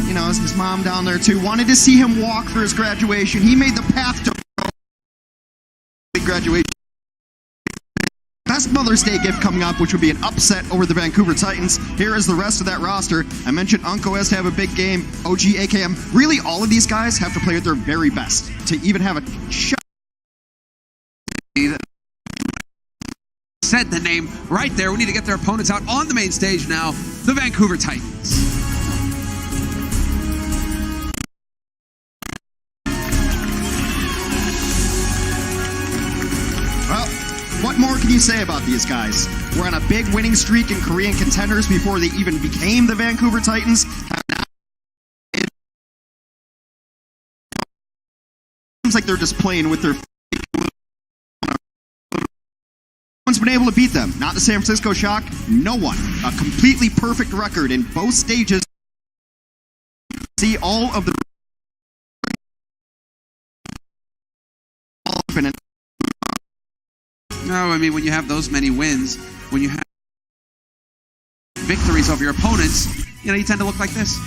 You know, his mom down there too wanted to see him walk for his graduation. He made the path to graduation. Best Mother's Day gift coming up, which would be an upset over the Vancouver Titans. Here is the rest of that roster. I mentioned Unko has to have a big game. OG, AKM. Really, all of these guys have to play at their very best to even have a shot. Said the name right there. We need to get their opponents out on the main stage now. The Vancouver Titans. Well, what more can you say about these guys? We're on a big winning streak in Korean contenders before they even became the Vancouver Titans. It seems like they're just playing with their. One's been able to beat them. Not the San Francisco Shock. No one. A completely perfect record in both stages. See all of the. No, I mean, when you have those many wins, when you have victories over your opponents, you know, you tend to look like this.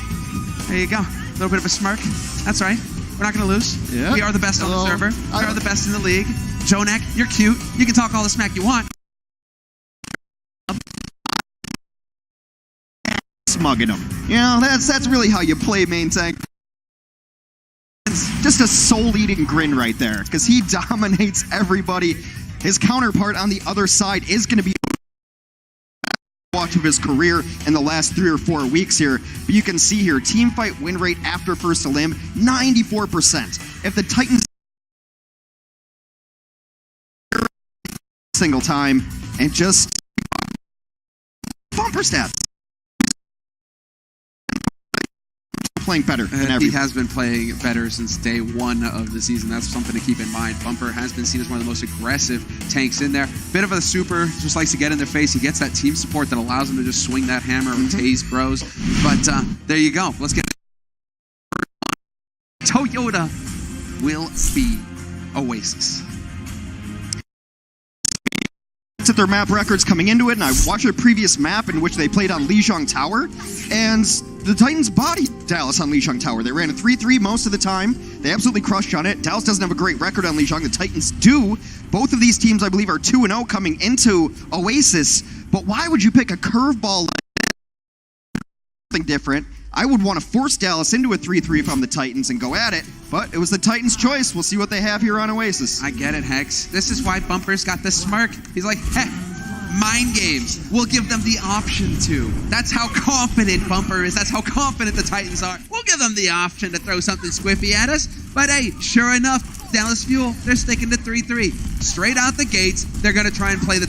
There you go. A little bit of a smirk. That's right. We're not going to lose. Yeah. We are the best on the server. We are the best in the league. Jonak, you're cute. You can talk all the smack you want. Smugging them. You know, that's really how you play main tank. Just a soul-eating grin right there, because he dominates everybody. His counterpart on the other side is going to be watch of his career in the last 3 or 4 weeks here. But you can see here, team fight win rate after first to limb, 94%. If the Titans single time and just bumper stats. Playing better than ever. He has been playing better since day 1 of the season. That's something to keep in mind. Bumper has been seen as one of the most aggressive tanks in there. Bit of a super, just likes to get in their face. He gets that team support that allows him to just swing that hammer and tase bros. But there you go. Let's get Toyota will be Oasis. At their map records coming into it, and I watched their previous map in which they played on Lijiang Tower, and the Titans bodied Dallas on Lijiang Tower. They ran a 3-3 most of the time. They absolutely crushed on it. Dallas doesn't have a great record on Lijiang. The Titans do. Both of these teams, I believe, are 2-0 coming into Oasis. But why would you pick a curveball like something different. I would want to force Dallas into a 3-3 if I'm the Titans and go at it, but it was the Titans' choice. We'll see what they have here on Oasis. I get it, Hex. This is why Bumper's got the smirk. He's like, heck, mind games. We'll give them the option to. That's how confident Bumper is. That's how confident the Titans are. We'll give them the option to throw something squiffy at us. But hey, sure enough, Dallas Fuel, they're sticking to 3-3. Straight out the gates, they're going to try and play the